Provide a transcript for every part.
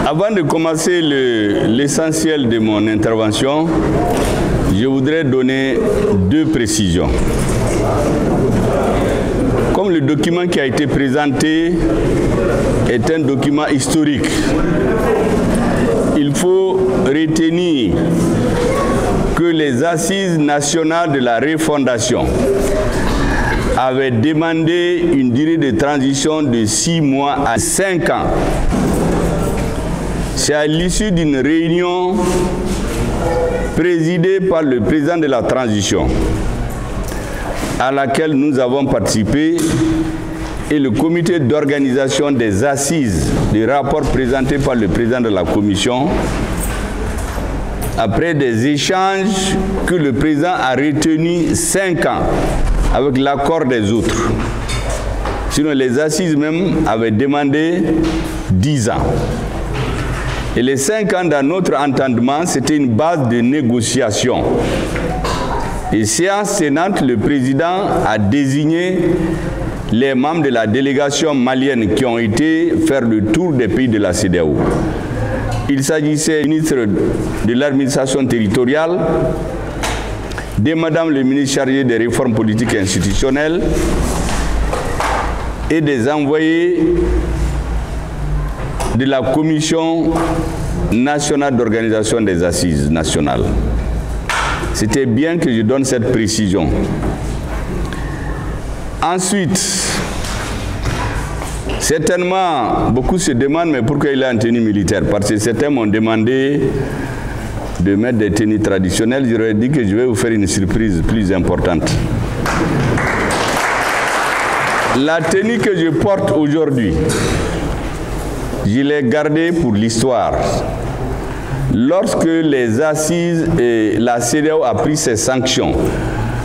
Avant de commencer l'essentiel de mon intervention, je voudrais donner deux précisions. Comme le document qui a été présenté est un document historique, il faut retenir que les assises nationales de la refondation avaient demandé une durée de transition de 6 mois à 5 ans. C'est à l'issue d'une réunion présidée par le président de la transition, à laquelle nous avons participé, et le comité d'organisation des assises, du rapport présenté par le président de la commission, après des échanges que le président a retenu 5 ans avec l'accord des autres. Sinon, les assises même avaient demandé 10 ans. Et les 5 ans dans notre entendement, c'était une base de négociation. Et séance tenante, le président a désigné les membres de la délégation malienne qui ont été faire le tour des pays de la CEDEAO. Il s'agissait du ministre de l'administration territoriale, de Madame le ministre chargé des réformes politiques et institutionnelles et des envoyés de la Commission nationale d'organisation des assises nationales. C'était bien que je donne cette précision. Ensuite, certainement, beaucoup se demandent, mais pourquoi il est en tenue militaire? Parce que certains m'ont demandé de mettre des tenues traditionnelles. J'aurais dit que je vais vous faire une surprise plus importante. La tenue que je porte aujourd'hui, je l'ai gardée pour l'histoire. Lorsque les assises et la CEDEAO a pris ses sanctions,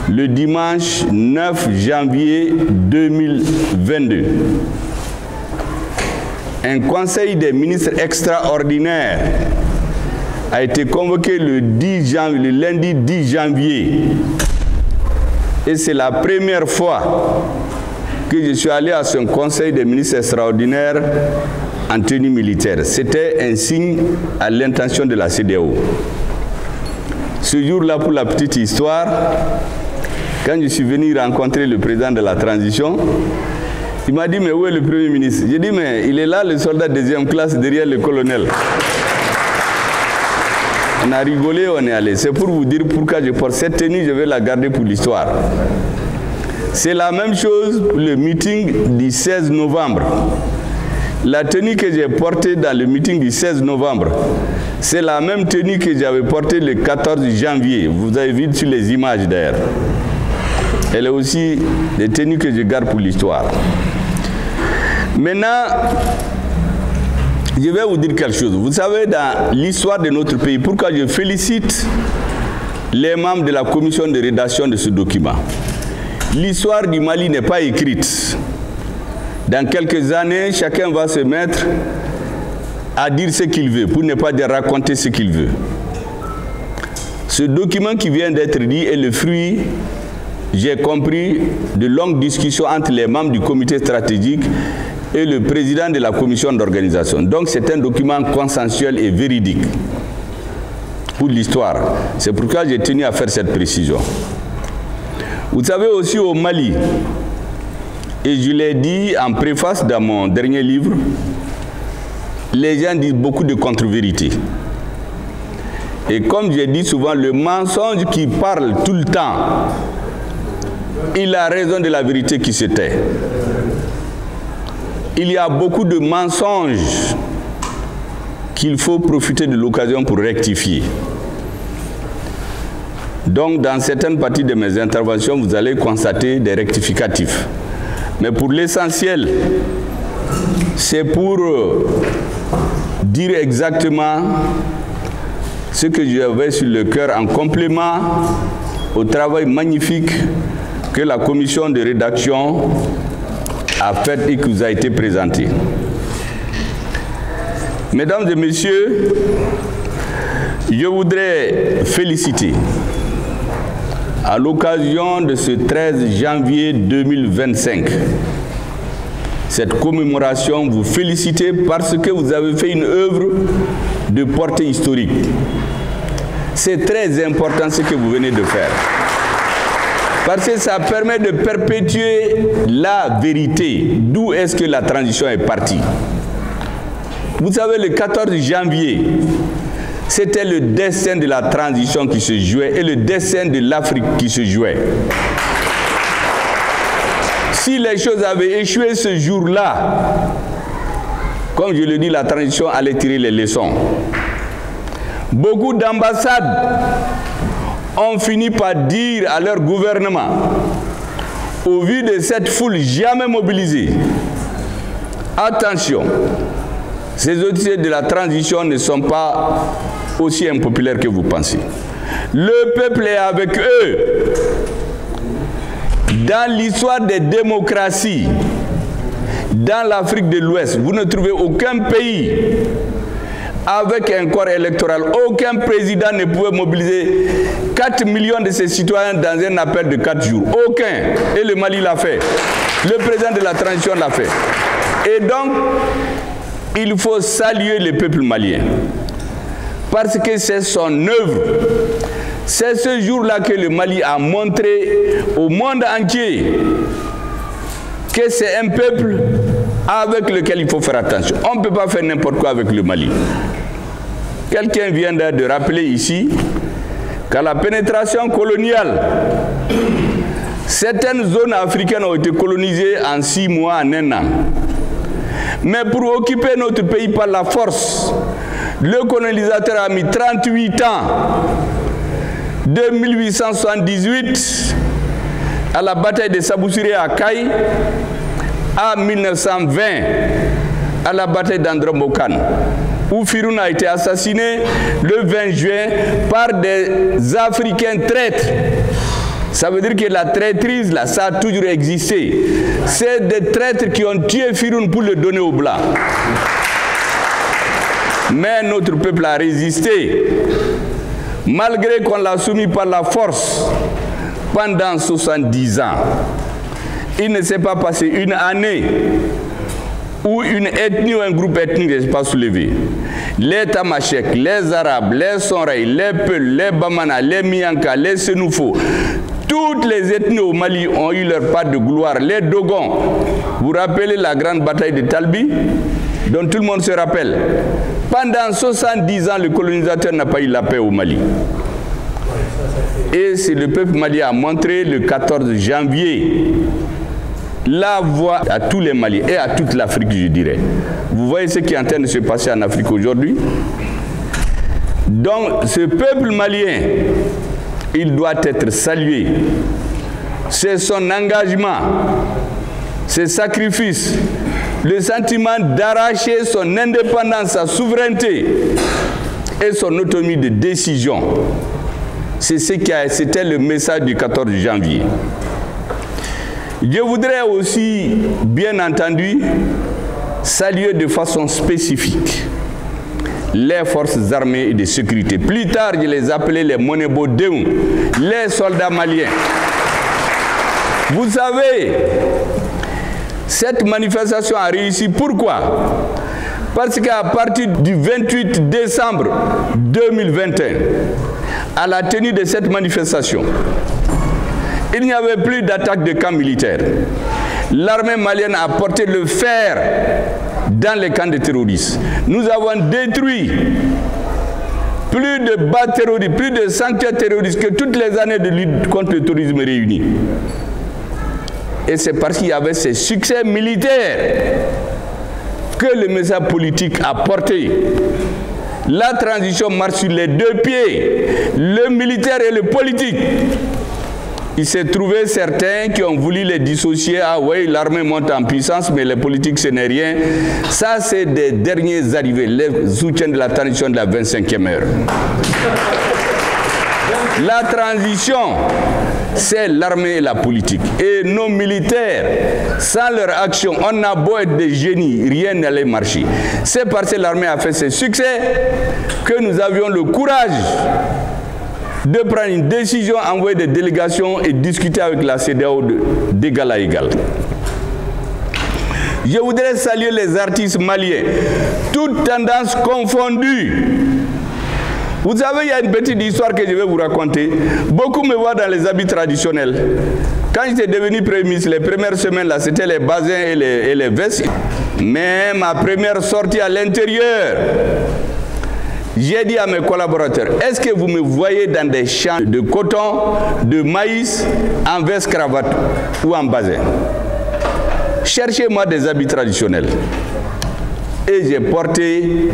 le dimanche 9 janvier 2022, un conseil des ministres extraordinaire a été convoqué le lundi 10 janvier. Et c'est la première fois que je suis allé à ce conseil des ministres extraordinaires en tenue militaire. C'était un signe à l'intention de la CEDEAO. Ce jour-là, pour la petite histoire, quand je suis venu rencontrer le président de la transition, il m'a dit, mais où est le Premier ministre? J'ai dit, mais il est là, le soldat de 2e classe, derrière le colonel. On a rigolé, on est allé. C'est pour vous dire pourquoi je porte cette tenue, je vais la garder pour l'histoire. C'est la même chose pour le meeting du 16 novembre. La tenue que j'ai portée dans le meeting du 16 novembre, c'est la même tenue que j'avais portée le 14 janvier. Vous avez vu sur les images d'ailleurs. Elle est aussi des tenues que je garde pour l'histoire. Maintenant, je vais vous dire quelque chose. Vous savez, dans l'histoire de notre pays, pourquoi je félicite les membres de la commission de rédaction de ce document. L'histoire du Mali n'est pas écrite. Dans quelques années, chacun va se mettre à dire ce qu'il veut, pour ne pas dire raconter ce qu'il veut. Ce document qui vient d'être dit est le fruit, j'ai compris, de longues discussions entre les membres du comité stratégique et le président de la commission d'organisation. Donc c'est un document consensuel et véridique pour l'histoire. C'est pourquoi j'ai tenu à faire cette précision. Vous savez aussi au Mali, et je l'ai dit en préface dans mon dernier livre, les gens disent beaucoup de contre-vérités. Et comme j'ai dit souvent, le mensonge qui parle tout le temps, il a raison de la vérité qui se tait. Il y a beaucoup de mensonges qu'il faut profiter de l'occasion pour rectifier. Donc, dans certaines parties de mes interventions, vous allez constater des rectificatifs. Mais pour l'essentiel, c'est pour dire exactement ce que j'avais sur le cœur en complément au travail magnifique que la commission de rédaction a fait et qui vous a été présenté. Mesdames et messieurs, je voudrais féliciter à l'occasion de ce 13 janvier 2025 cette commémoration, vous féliciter parce que vous avez fait une œuvre de portée historique. C'est très important ce que vous venez de faire. Parce que ça permet de perpétuer la vérité. D'où est-ce que la transition est partie? Vous savez, le 14 janvier, c'était le destin de la transition qui se jouait et le destin de l'Afrique qui se jouait. Si les choses avaient échoué ce jour-là, comme je le dis, la transition allait tirer les leçons. Beaucoup d'ambassades ont fini par dire à leur gouvernement, au vu de cette foule jamais mobilisée, attention, ces officiers de la transition ne sont pas aussi impopulaires que vous pensez. Le peuple est avec eux. Dans l'histoire des démocraties, dans l'Afrique de l'Ouest, vous ne trouvez aucun pays avec un corps électoral. Aucun président ne pouvait mobiliser 4 millions de ses citoyens dans un appel de 4 jours. Aucun. Et le Mali l'a fait. Le président de la transition l'a fait. Et donc, il faut saluer le peuple malien. Parce que c'est son œuvre. C'est ce jour-là que le Mali a montré au monde entier que c'est un peuple avec lequel il faut faire attention. On ne peut pas faire n'importe quoi avec le Mali. Quelqu'un vient de rappeler ici qu'à la pénétration coloniale, certaines zones africaines ont été colonisées en 6 mois, en 1 an. Mais pour occuper notre pays par la force, le colonisateur a mis 38 ans. De 1878 à la bataille de Saboussiré à Caille, à 1920 à la bataille d'Andrombokan, où Firoun a été assassiné le 20 juin par des Africains traîtres. Ça veut dire que la traîtrise, là, ça a toujours existé. C'est des traîtres qui ont tué Firoun pour le donner aux Blancs. Mais notre peuple a résisté. Malgré qu'on l'a soumis par la force pendant 70 ans, il ne s'est pas passé une année où une ethnie ou un groupe ethnique ne s'est pas soulevé. Les Tamashek, les Arabes, les Sonrai, les Peul, les Bamana, les Mianka, les Senoufo, toutes les ethnies au Mali ont eu leur part de gloire. Les Dogons, vous rappelez la grande bataille de Talbi, dont tout le monde se rappelle. Pendant 70 ans, le colonisateur n'a pas eu la paix au Mali. Et c'est le peuple malien a montré le 14 janvier la voie à tous les Maliens et à toute l'Afrique, je dirais. Vous voyez ce qui est en train de se passer en Afrique aujourd'hui. Donc, ce peuple malien, il doit être salué. C'est son engagement, ses sacrifices, le sentiment d'arracher son indépendance, sa souveraineté et son autonomie de décision. C'était le message du 14 janvier. Je voudrais aussi, bien entendu, saluer de façon spécifique les forces armées et de sécurité. Plus tard, je les appelais les Monebo Deun, les soldats maliens. Vous savez, Cette manifestation a réussi. Pourquoi? Parce qu'à partir du 28 décembre 2021, à la tenue de cette manifestation, il n'y avait plus d'attaque de camps militaires. L'armée malienne a porté le fer dans les camps de terroristes. Nous avons détruit plus de bas terroristes, plus de sanctuaires terroristes que toutes les années de lutte contre le terrorisme réunis. Et c'est parce qu'il y avait ces succès militaires que le message politique a porté. La transition marche sur les deux pieds, le militaire et le politique. Il s'est trouvé certains qui ont voulu les dissocier. Ah oui, l'armée monte en puissance, mais les politiques, ce n'est rien. Ça, c'est des derniers arrivés, les soutiens de la transition de la 25e heure. La transition, c'est l'armée et la politique. Et nos militaires, sans leur action, on a beau être des génies, rien n'allait marcher. C'est parce que l'armée a fait ses succès que nous avions le courage de prendre une décision, envoyer des délégations et discuter avec la CEDEAO d'égal à égal. Je voudrais saluer les artistes maliens, toutes tendances confondues. Vous savez, il y a une petite histoire que je vais vous raconter. Beaucoup me voient dans les habits traditionnels. Quand j'étais devenu Premier ministre, les premières semaines, là, c'était les basins et les vestes. Mais ma première sortie à l'intérieur, j'ai dit à mes collaborateurs, est-ce que vous me voyez dans des champs de coton, de maïs, en veste cravate ou en basin? Cherchez-moi des habits traditionnels. Et j'ai porté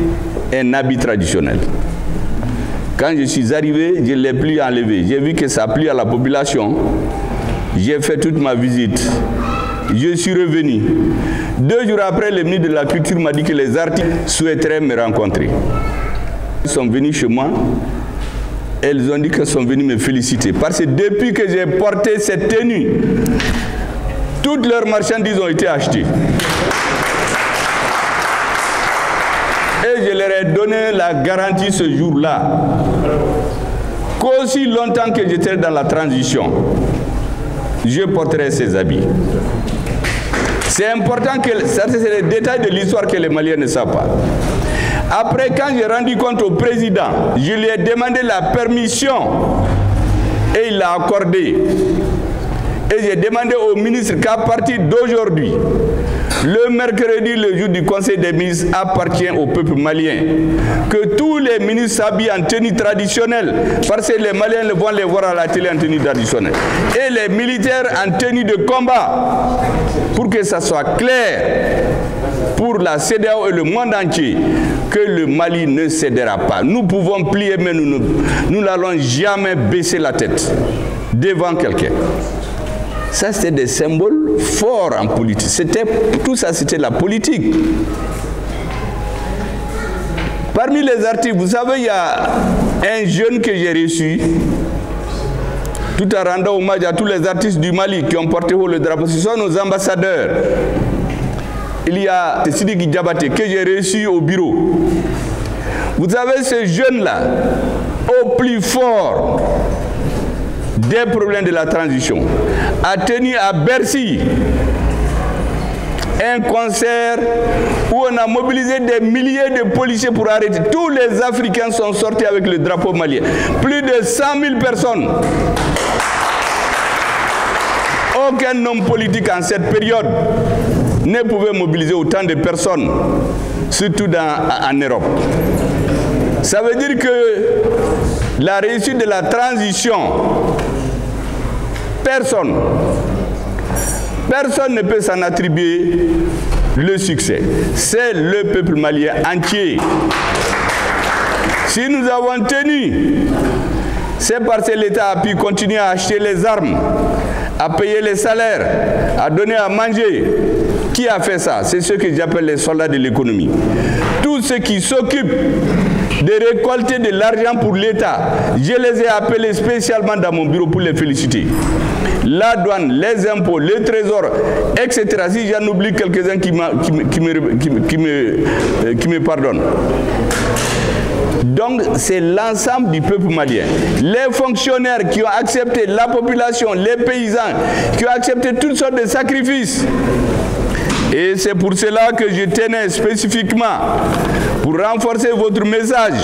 un habit traditionnel. Quand je suis arrivé, je ne l'ai plus enlevé. J'ai vu que ça plie à la population. J'ai fait toute ma visite. Je suis revenu. 2 jours après, le ministre de la Culture m'a dit que les artistes souhaiteraient me rencontrer. Ils sont venus chez moi. Elles ont dit qu'elles sont venues me féliciter. Parce que depuis que j'ai porté cette tenue, toutes leurs marchandises ont été achetées. Et je leur ai donné la garantie ce jour-là qu'aussi longtemps que j'étais dans la transition, je porterai ces habits. C'est important que, ça c'est les détails de l'histoire que les Maliens ne savent pas. Après, quand j'ai rendu compte au président, je lui ai demandé la permission et il l'a accordé. Et j'ai demandé au ministre qu'à partir d'aujourd'hui, le mercredi, le jour du Conseil des ministres, appartient au peuple malien. Que tous les ministres s'habillent en tenue traditionnelle, parce que les Maliens vont les voir à la télé en tenue traditionnelle. Et les militaires en tenue de combat, pour que ça soit clair pour la CEDEAO et le monde entier, que le Mali ne cédera pas. Nous pouvons plier, mais nous n'allons jamais baisser la tête devant quelqu'un. Ça, c'était des symboles forts en politique. Tout ça, c'était la politique. Parmi les artistes, vous savez, il y a un jeune que j'ai reçu, tout en rendant hommage à tous les artistes du Mali qui ont porté haut le drapeau. Ce sont nos ambassadeurs. Il y a Sidiki Diabaté que j'ai reçu au bureau. Vous savez, ce jeune-là, au plus fort des problèmes de la transition, a tenu à Bercy un concert où on a mobilisé des milliers de policiers pour arrêter. Tous les Africains sont sortis avec le drapeau malien. Plus de 100 000 personnes. Aucun homme politique en cette période ne pouvait mobiliser autant de personnes, surtout en Europe. Ça veut dire que la réussite de la transition, personne ne peut s'en attribuer le succès. C'est le peuple malien entier. Si nous avons tenu, c'est parce que l'État a pu continuer à acheter les armes, à payer les salaires, à donner à manger. Qui a fait ça? C'est ceux que j'appelle les soldats de l'économie. Tous ceux qui s'occupent de récolter de l'argent pour l'État, je les ai appelés spécialement dans mon bureau pour les féliciter. La douane, les impôts, le trésor, etc. Si j'en oublie quelques-uns qui me pardonnent. Donc, c'est l'ensemble du peuple malien. Les fonctionnaires qui ont accepté, la population, les paysans, qui ont accepté toutes sortes de sacrifices. Et c'est pour cela que je tenais spécifiquement, pour renforcer votre message,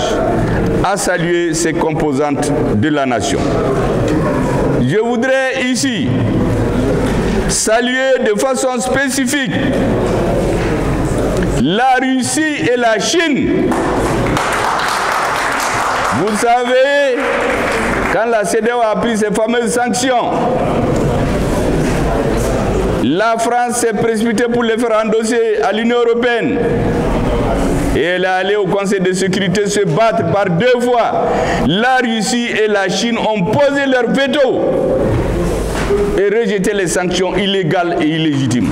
à saluer ces composantes de la nation. Je voudrais ici saluer de façon spécifique la Russie et la Chine. Vous savez, quand la CEDEAO a pris ses fameuses sanctions, la France s'est précipitée pour les faire endosser à l'Union européenne. Et elle est allée au Conseil de sécurité se battre par 2 fois. La Russie et la Chine ont posé leur veto et rejeté les sanctions illégales et illégitimes.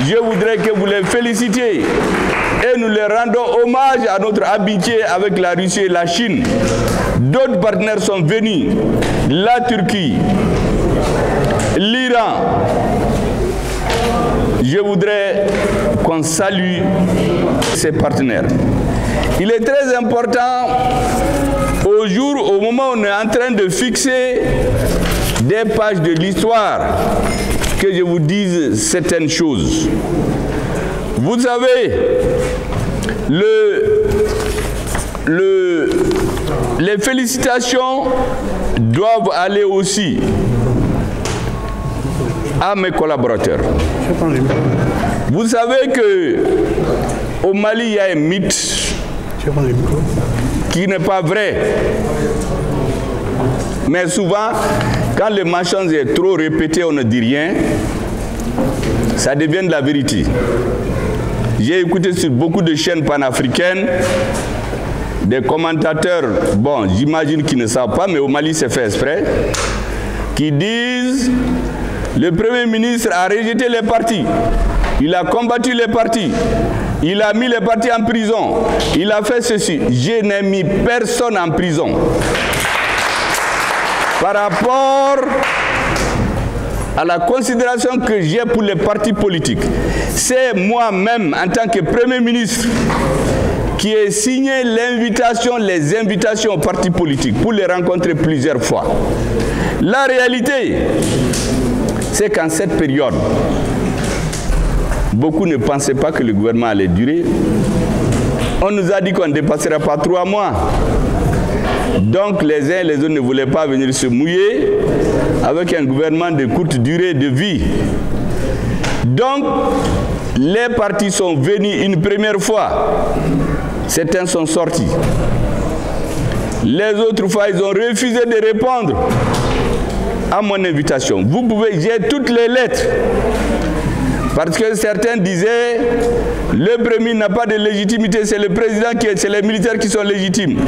Je voudrais que vous les félicitiez et nous les rendons hommage à notre amitié avec la Russie et la Chine. D'autres partenaires sont venus, la Turquie, l'Iran. Je voudrais qu'on salue ces partenaires. Il est très important au moment où on est en train de fixer des pages de l'histoire, que je vous dise certaines choses. Vous savez, les félicitations doivent aller aussi à mes collaborateurs. Vous savez que au Mali, il y a un mythe qui n'est pas vrai. Mais souvent, quand le mensonge est trop répété, on ne dit rien, ça devient de la vérité. J'ai écouté sur beaucoup de chaînes panafricaines des commentateurs, bon, j'imagine qu'ils ne savent pas, mais au Mali c'est fait exprès, qui disent: le Premier ministre a rejeté les partis, il a combattu les partis, il a mis les partis en prison, il a fait ceci. Je n'ai mis personne en prison. Par rapport à la considération que j'ai pour les partis politiques, c'est moi-même, en tant que Premier ministre, qui ai signé les invitations aux partis politiques pour les rencontrer plusieurs fois. La réalité, c'est qu'en cette période, beaucoup ne pensaient pas que le gouvernement allait durer. On nous a dit qu'on ne dépasserait pas 3 mois. Donc les uns et les autres ne voulaient pas venir se mouiller avec un gouvernement de courte durée de vie. Donc les partis sont venus une première fois. Certains sont sortis. Les autres fois, ils ont refusé de répondre à mon invitation. Vous pouvez, j'ai toutes les lettres. Parce que certains disaient, le premier n'a pas de légitimité, c'est le président c'est les militaires qui sont légitimes.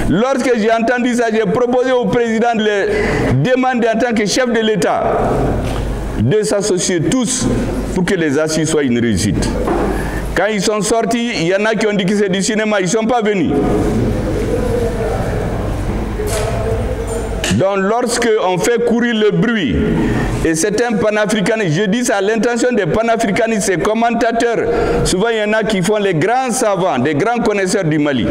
Lorsque j'ai entendu ça, j'ai proposé au président de les demander en tant que chef de l'État de s'associer tous pour que les assises soient une réussite. Quand ils sont sortis, il y en a qui ont dit que c'est du cinéma, ils ne sont pas venus. Donc lorsque on fait courir le bruit, et certains panafricanistes, je dis ça à l'intention des panafricanistes, ces commentateurs, souvent il y en a qui font les grands savants, des grands connaisseurs du Mali,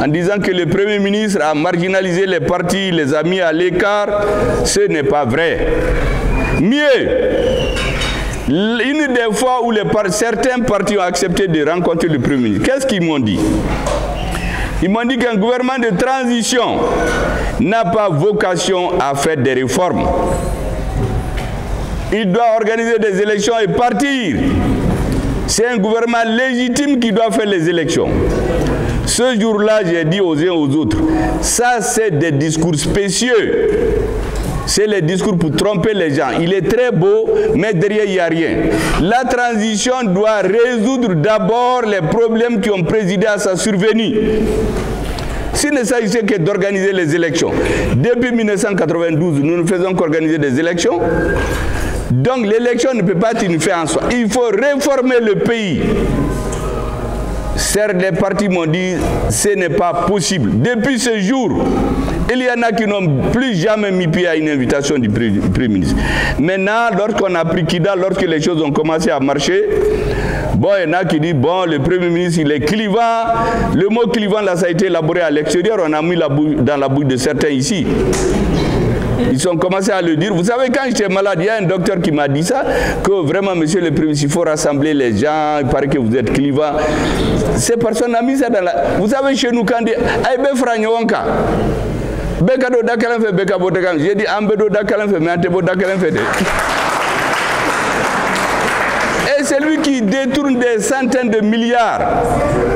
en disant que le Premier ministre a marginalisé les partis, les a mis à l'écart. Ce n'est pas vrai. Mieux, une des fois où certains partis ont accepté de rencontrer le Premier ministre, qu'est-ce qu'ils m'ont dit? Ils m'ont dit qu'un gouvernement de transition n'a pas vocation à faire des réformes. Il doit organiser des élections et partir. C'est un gouvernement légitime qui doit faire les élections. Ce jour-là, j'ai dit aux uns et aux autres, ça c'est des discours spécieux. C'est les discours pour tromper les gens. Il est très beau, mais derrière, il n'y a rien. La transition doit résoudre d'abord les problèmes qui ont présidé à sa survenue. S'il ne s'agissait que d'organiser les élections. Depuis 1992, nous ne faisons qu'organiser des élections. Donc l'élection ne peut pas être une fin en soi. Il faut réformer le pays. Certes, les partis m'ont dit que ce n'est pas possible. Depuis ce jour, il y en a qui n'ont plus jamais mis pied à une invitation du Premier ministre. Maintenant, lorsqu'on a pris Kidal, lorsque les choses ont commencé à marcher, bon, il y en a qui disent, bon, le Premier ministre, il est clivant. Le mot clivant, là, ça a été élaboré à l'extérieur. On a mis dans la bouche de certains ici. Ils ont commencé à le dire. Vous savez, quand j'étais malade, il y a un docteur qui m'a dit ça, que vraiment, monsieur le Premier ministre, il faut rassembler les gens, il paraît que vous êtes clivants. Ces personnes ont mis ça dans la... Vous savez, chez nous, quand on dit « Aïe, Franyonka », Bekado Dakalan fait Bekabo Dakalan. J'ai dit Ambedo Dakalan fait, mais Antebo Dakalan fait. Et c'est lui qui détourne des centaines de milliards.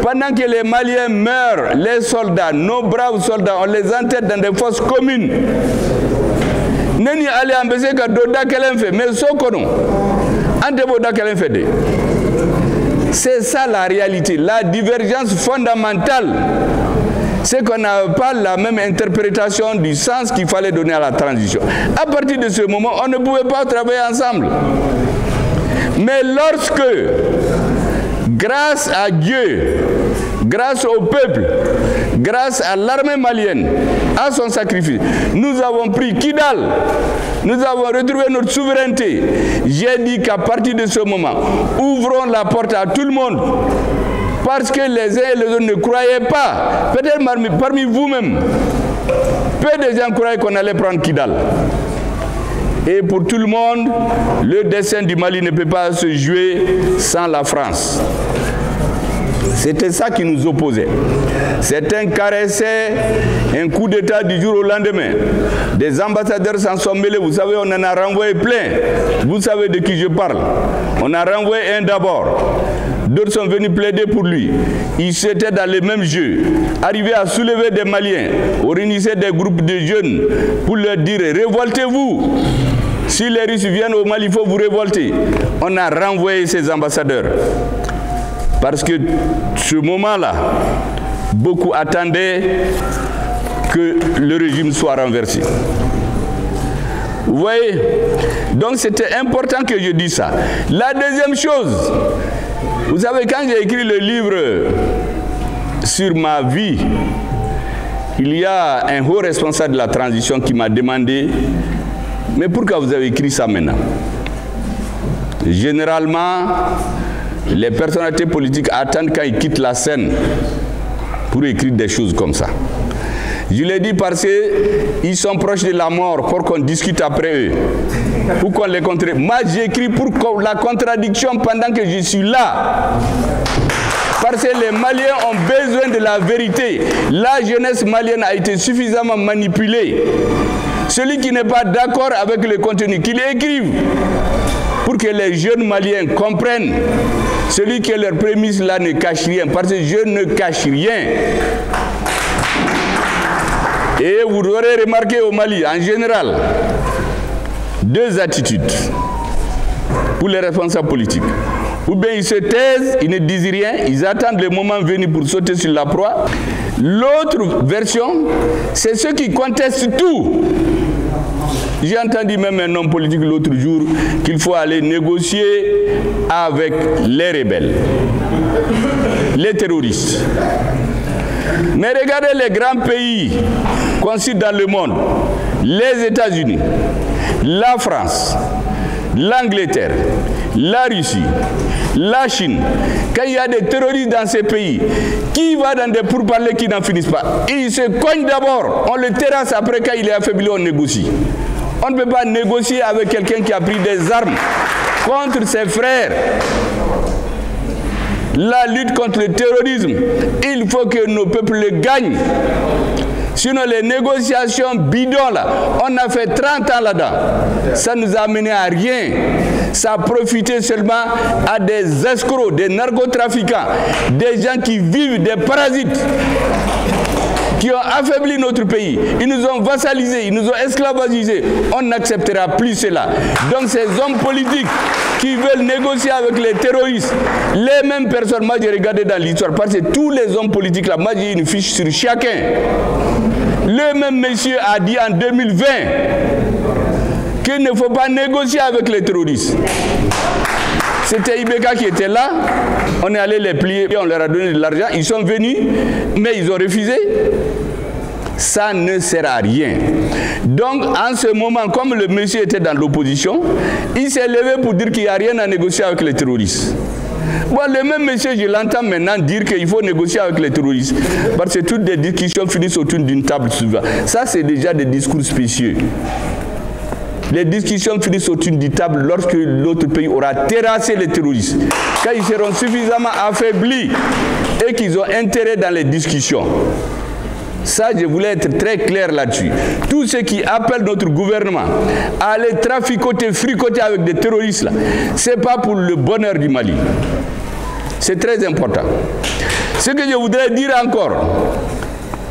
Pendant que les Maliens meurent, les soldats, nos braves soldats, on les enterre dans des fosses communes. Neni allé embêter que Doda Kelen fait, mais Sokono. Antebo Dakalan fait. C'est ça la réalité, la divergence fondamentale. C'est qu'on n'a pas la même interprétation du sens qu'il fallait donner à la transition. À partir de ce moment, on ne pouvait pas travailler ensemble. Mais lorsque, grâce à Dieu, grâce au peuple, grâce à l'armée malienne, à son sacrifice, nous avons pris Kidal, nous avons retrouvé notre souveraineté. J'ai dit qu'à partir de ce moment, ouvrons la porte à tout le monde. Parce que les uns et les autres ne croyaient pas. Peut-être parmi vous-même, peu de gens croyaient qu'on allait prendre Kidal. Et pour tout le monde, le destin du Mali ne peut pas se jouer sans la France. C'était ça qui nous opposait. Certains caressaient un coup d'État du jour au lendemain. Des ambassadeurs s'en sont mêlés. Vous savez, on en a renvoyé plein. Vous savez de qui je parle. On a renvoyé un d'abord. D'autres sont venus plaider pour lui. Ils étaient dans les mêmes jeux. Arrivés à soulever des Maliens, organiser des groupes de jeunes pour leur dire « Révoltez-vous ». Si les Russes viennent au Mali, il faut vous révolter. On a renvoyé ces ambassadeurs. Parce que ce moment-là, beaucoup attendaient que le régime soit renversé. Vous voyez? Donc c'était important que je dise ça. La deuxième chose, vous savez, quand j'ai écrit le livre sur ma vie, il y a un haut responsable de la transition qui m'a demandé « Mais pourquoi vous avez écrit ça maintenant ?» Généralement, les personnalités politiques attendent quand ils quittent la scène pour écrire des choses comme ça. Je l'ai dit parce qu'ils sont proches de la mort pour qu'on discute après eux. Pour qu'on les contre. Moi, j'écris pour la contradiction pendant que je suis là. Parce que les Maliens ont besoin de la vérité. La jeunesse malienne a été suffisamment manipulée. Celui qui n'est pas d'accord avec le contenu, qu'il écrive. Pour que les jeunes Maliens comprennent. Celui qui est leur prémisse là ne cache rien. Parce que je ne cache rien. Et vous aurez remarqué au Mali, en général, deux attitudes pour les responsables politiques. Ou bien ils se taisent, ils ne disent rien, ils attendent le moment venu pour sauter sur la proie. L'autre version, c'est ceux qui contestent tout. J'ai entendu même un homme politique l'autre jour qu'il faut aller négocier avec les rebelles, les terroristes. Mais regardez les grands pays qu'on cite dans le monde, les États-Unis, la France, l'Angleterre, la Russie, la Chine. Quand il y a des terroristes dans ces pays, qui va dans des pourparlers qui n'en finissent pas? Ils se cognent d'abord, on le terrasse, après quand il est affaibli, on négocie. On ne peut pas négocier avec quelqu'un qui a pris des armes contre ses frères. La lutte contre le terrorisme, il faut que nos peuples le gagnent. Sinon les négociations bidons là, on a fait 30 ans là-dedans. Ça nous a mené à rien. Ça a profité seulement à des escrocs, des narcotrafiquants, des gens qui vivent, des parasites, qui ont affaibli notre pays. Ils nous ont vassalisés, ils nous ont esclavagisés. On n'acceptera plus cela. Donc ces hommes politiques qui veulent négocier avec les terroristes, les mêmes personnes, moi j'ai regardé dans l'histoire, parce que tous les hommes politiques là, moi j'ai une fiche sur chacun. Le même monsieur a dit en 2020 qu'il ne faut pas négocier avec les terroristes. C'était Ibeka qui était là, on est allé les plier, on leur a donné de l'argent, ils sont venus, mais ils ont refusé. Ça ne sert à rien. Donc, en ce moment, comme le monsieur était dans l'opposition, il s'est levé pour dire qu'il n'y a rien à négocier avec les terroristes. Bon, le même monsieur, je l'entends maintenant dire qu'il faut négocier avec les terroristes. Parce que toutes les discussions finissent autour d'une table souvent. Ça, c'est déjà des discours spécieux. Les discussions finissent autour d'une table lorsque l'autre pays aura terrassé les terroristes. Quand ils seront suffisamment affaiblis et qu'ils ont intérêt dans les discussions. Ça, je voulais être très clair là-dessus. Tous ceux qui appellent notre gouvernement à aller traficoter, fricoter avec des terroristes, ce n'est pas pour le bonheur du Mali. C'est très important. Ce que je voudrais dire encore,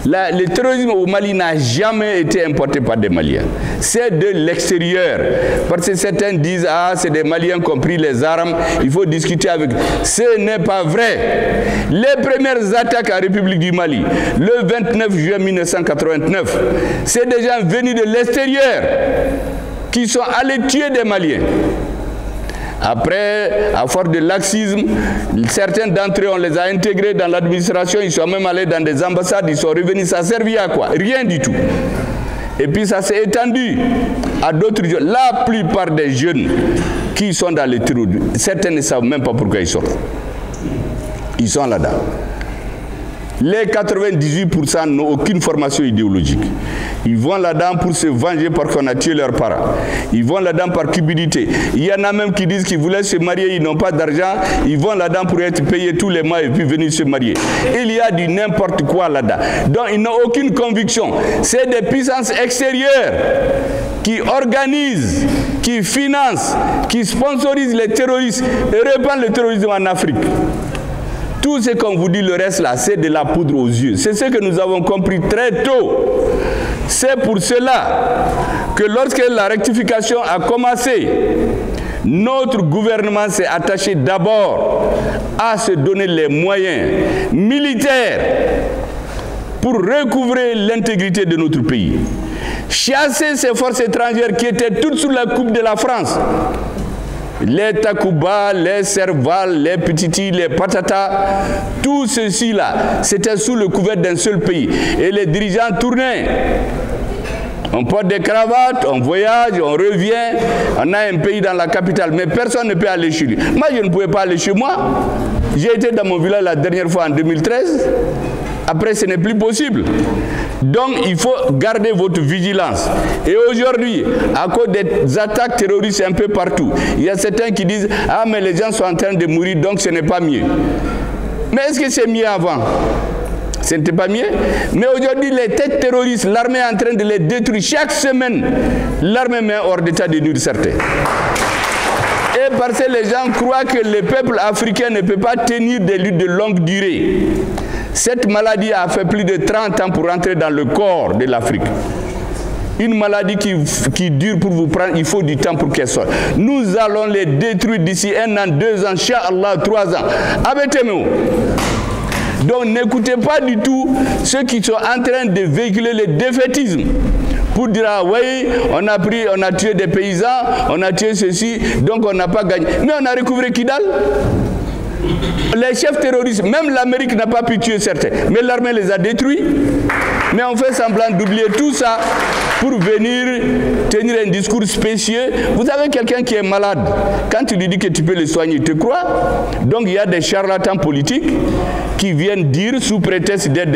le terrorisme au Mali n'a jamais été importé par des Maliens. C'est de l'extérieur. Parce que certains disent, ah, c'est des Maliens qui ont pris les armes, il faut discuter avec eux. Ce n'est pas vrai. Les premières attaques en République du Mali, le 29 juin 1989, c'est des gens venus de l'extérieur qui sont allés tuer des Maliens. Après, à force de laxisme, certains d'entre eux, on les a intégrés dans l'administration, ils sont même allés dans des ambassades, ils sont revenus, ça servait à quoi? Rien du tout. Et puis ça s'est étendu à d'autres jeunes. La plupart des jeunes qui sont dans les terroristes, certains ne savent même pas pourquoi ils sortent. Ils sont là-dedans. Les 98% n'ont aucune formation idéologique. Ils vont là-dedans pour se venger parce qu'on a tué leurs parents. Ils vont là-dedans par cupidité. Il y en a même qui disent qu'ils voulaient se marier, ils n'ont pas d'argent. Ils vont là-dedans pour être payés tous les mois et puis venir se marier. Il y a du n'importe quoi là-dedans. Donc ils n'ont aucune conviction. C'est des puissances extérieures qui organisent, qui financent, qui sponsorisent les terroristes et répandent le terrorisme en Afrique. Tout ce qu'on vous dit, le reste là, c'est de la poudre aux yeux. C'est ce que nous avons compris très tôt. C'est pour cela que lorsque la rectification a commencé, notre gouvernement s'est attaché d'abord à se donner les moyens militaires pour recouvrer l'intégrité de notre pays. Chasser ces forces étrangères qui étaient toutes sous la coupe de la France. Les Takuba, les Serval, les Petiti, les Patata, tout ceci là, c'était sous le couvert d'un seul pays. Et les dirigeants tournaient. On porte des cravates, on voyage, on revient, on a un pays dans la capitale, mais personne ne peut aller chez lui. Moi, je ne pouvais pas aller chez moi. J'ai été dans mon village la dernière fois en 2013. Après, ce n'est plus possible. Donc, il faut garder votre vigilance. Et aujourd'hui, à cause des attaques terroristes un peu partout, il y a certains qui disent « Ah, mais les gens sont en train de mourir, donc ce n'est pas mieux. » Mais est-ce que c'est mieux avant? Ce n'était pas mieux. Mais aujourd'hui, les têtes terroristes, l'armée est en train de les détruire. Chaque semaine, l'armée met hors d'état de nuire certains. Et parce que les gens croient que le peuple africain ne peut pas tenir des luttes de longue durée. Cette maladie a fait plus de 30 ans pour rentrer dans le corps de l'Afrique. Une maladie qui dure pour vous prendre, il faut du temps pour qu'elle sorte. Nous allons les détruire d'ici 1 an, 2 ans, Inch'Allah, 3 ans. Abattez-nous. Donc n'écoutez pas du tout ceux qui sont en train de véhiculer le défaitisme. Pour dire, ah oui, on a tué des paysans, on a tué ceci, donc on n'a pas gagné. Mais on a recouvré Kidal. Les chefs terroristes, même l'Amérique n'a pas pu tuer certains, mais l'armée les a détruits. Mais on fait semblant d'oublier tout ça pour venir tenir un discours spécieux. Vous avez quelqu'un qui est malade, quand tu lui dis que tu peux le soigner, il te croit. Donc il y a des charlatans politiques qui viennent dire, sous prétexte d'être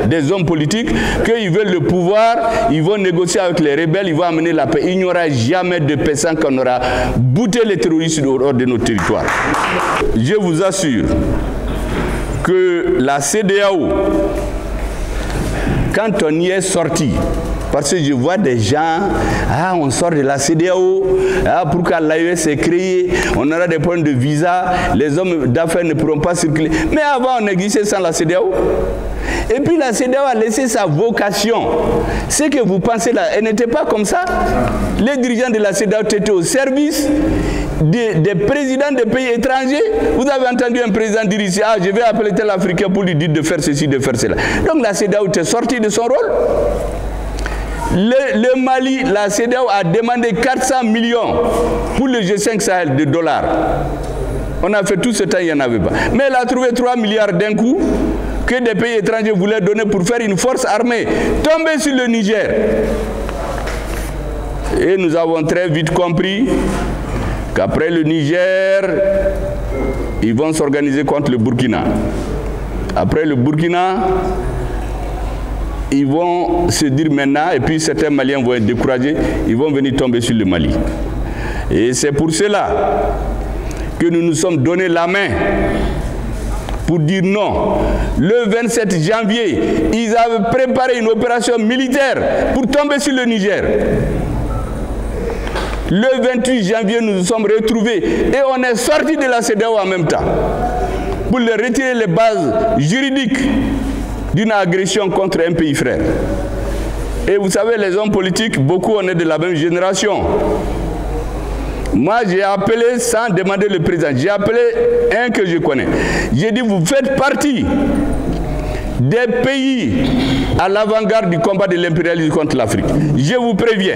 des hommes politiques, qu'ils veulent le pouvoir, ils vont négocier avec les rebelles, ils vont amener la paix. Il n'y aura jamais de paix sans qu'on aura bouté les terroristes hors de nos territoires. Je vous assure que la CEDEAO, quand on y est sorti, parce que je vois des gens, ah, on sort de la CEDEAO, ah, pourquoi l'AES est créé, on aura des problèmes de visa, les hommes d'affaires ne pourront pas circuler. Mais avant, on existait sans la CEDEAO. Et puis la CEDEAO a laissé sa vocation. Ce que vous pensez là, elle n'était pas comme ça. Les dirigeants de la CEDEAO étaient au service des présidents des pays étrangers. Vous avez entendu un président dire ici, ah, je vais appeler tel Africain pour lui dire de faire ceci, de faire cela. Donc la CEDEAO était sortie de son rôle. Le Mali, la CEDEAO a demandé 400 millions pour le G5 Sahel de dollars. On a fait tout ce temps, il n'y en avait pas. Mais elle a trouvé 3 milliards d'un coup que des pays étrangers voulaient donner pour faire une force armée tomber sur le Niger. Et nous avons très vite compris qu'après le Niger, ils vont s'organiser contre le Burkina. Après le Burkina, ils vont se dire maintenant, et puis certains Maliens vont être découragés, ils vont venir tomber sur le Mali. Et c'est pour cela que nous nous sommes donné la main pour dire non. Le 27 janvier, ils avaient préparé une opération militaire pour tomber sur le Niger. Le 28 janvier, nous nous sommes retrouvés et on est sortis de la CEDEAO en même temps pour leur retirer les bases juridiques d'une agression contre un pays frère. Et vous savez, les hommes politiques, beaucoup on est de la même génération. Moi, j'ai appelé, sans demander le président, j'ai appelé un que je connais. J'ai dit, vous faites partie des pays à l'avant-garde du combat de l'impérialisme contre l'Afrique. Je vous préviens,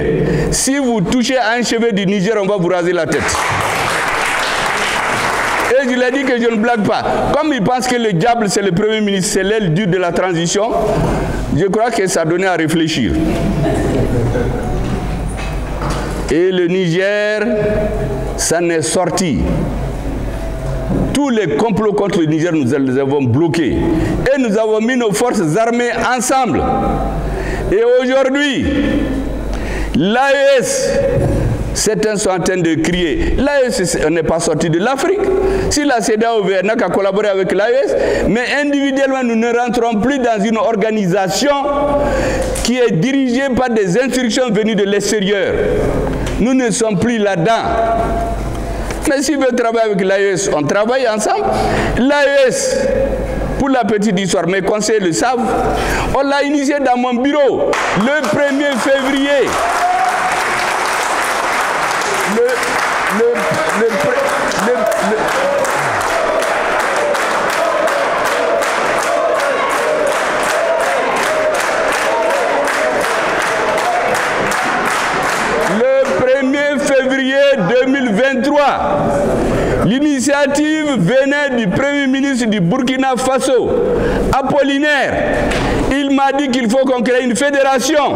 si vous touchez à un cheveu du Niger, on va vous raser la tête. Et je l'ai dit que je ne blague pas. Comme ils pensent que le diable, c'est le Premier ministre, c'est l'aile dure de la transition, je crois que ça donnait à réfléchir. Et le Niger, ça n'est sorti. Tous les complots contre le Niger, nous les avons bloqués. Et nous avons mis nos forces armées ensemble. Et aujourd'hui, l'AES, certains sont en train de crier. L'AES n'est pas sorti de l'Afrique. Si la CEDEAO n'a qu'à collaborer avec l'AES, mais individuellement, nous ne rentrons plus dans une organisation qui est dirigée par des instructions venues de l'extérieur. Nous ne sommes plus là-dedans. Mais si vous voulez travailler avec l'AES, on travaille ensemble. L'AES, pour la petite histoire, mes conseillers le savent, on l'a initié dans mon bureau le 1er février. Le 1er février 2023, l'initiative venait du Premier ministre du Burkina Faso, Apollinaire. Il m'a dit qu'il faut qu'on crée une fédération.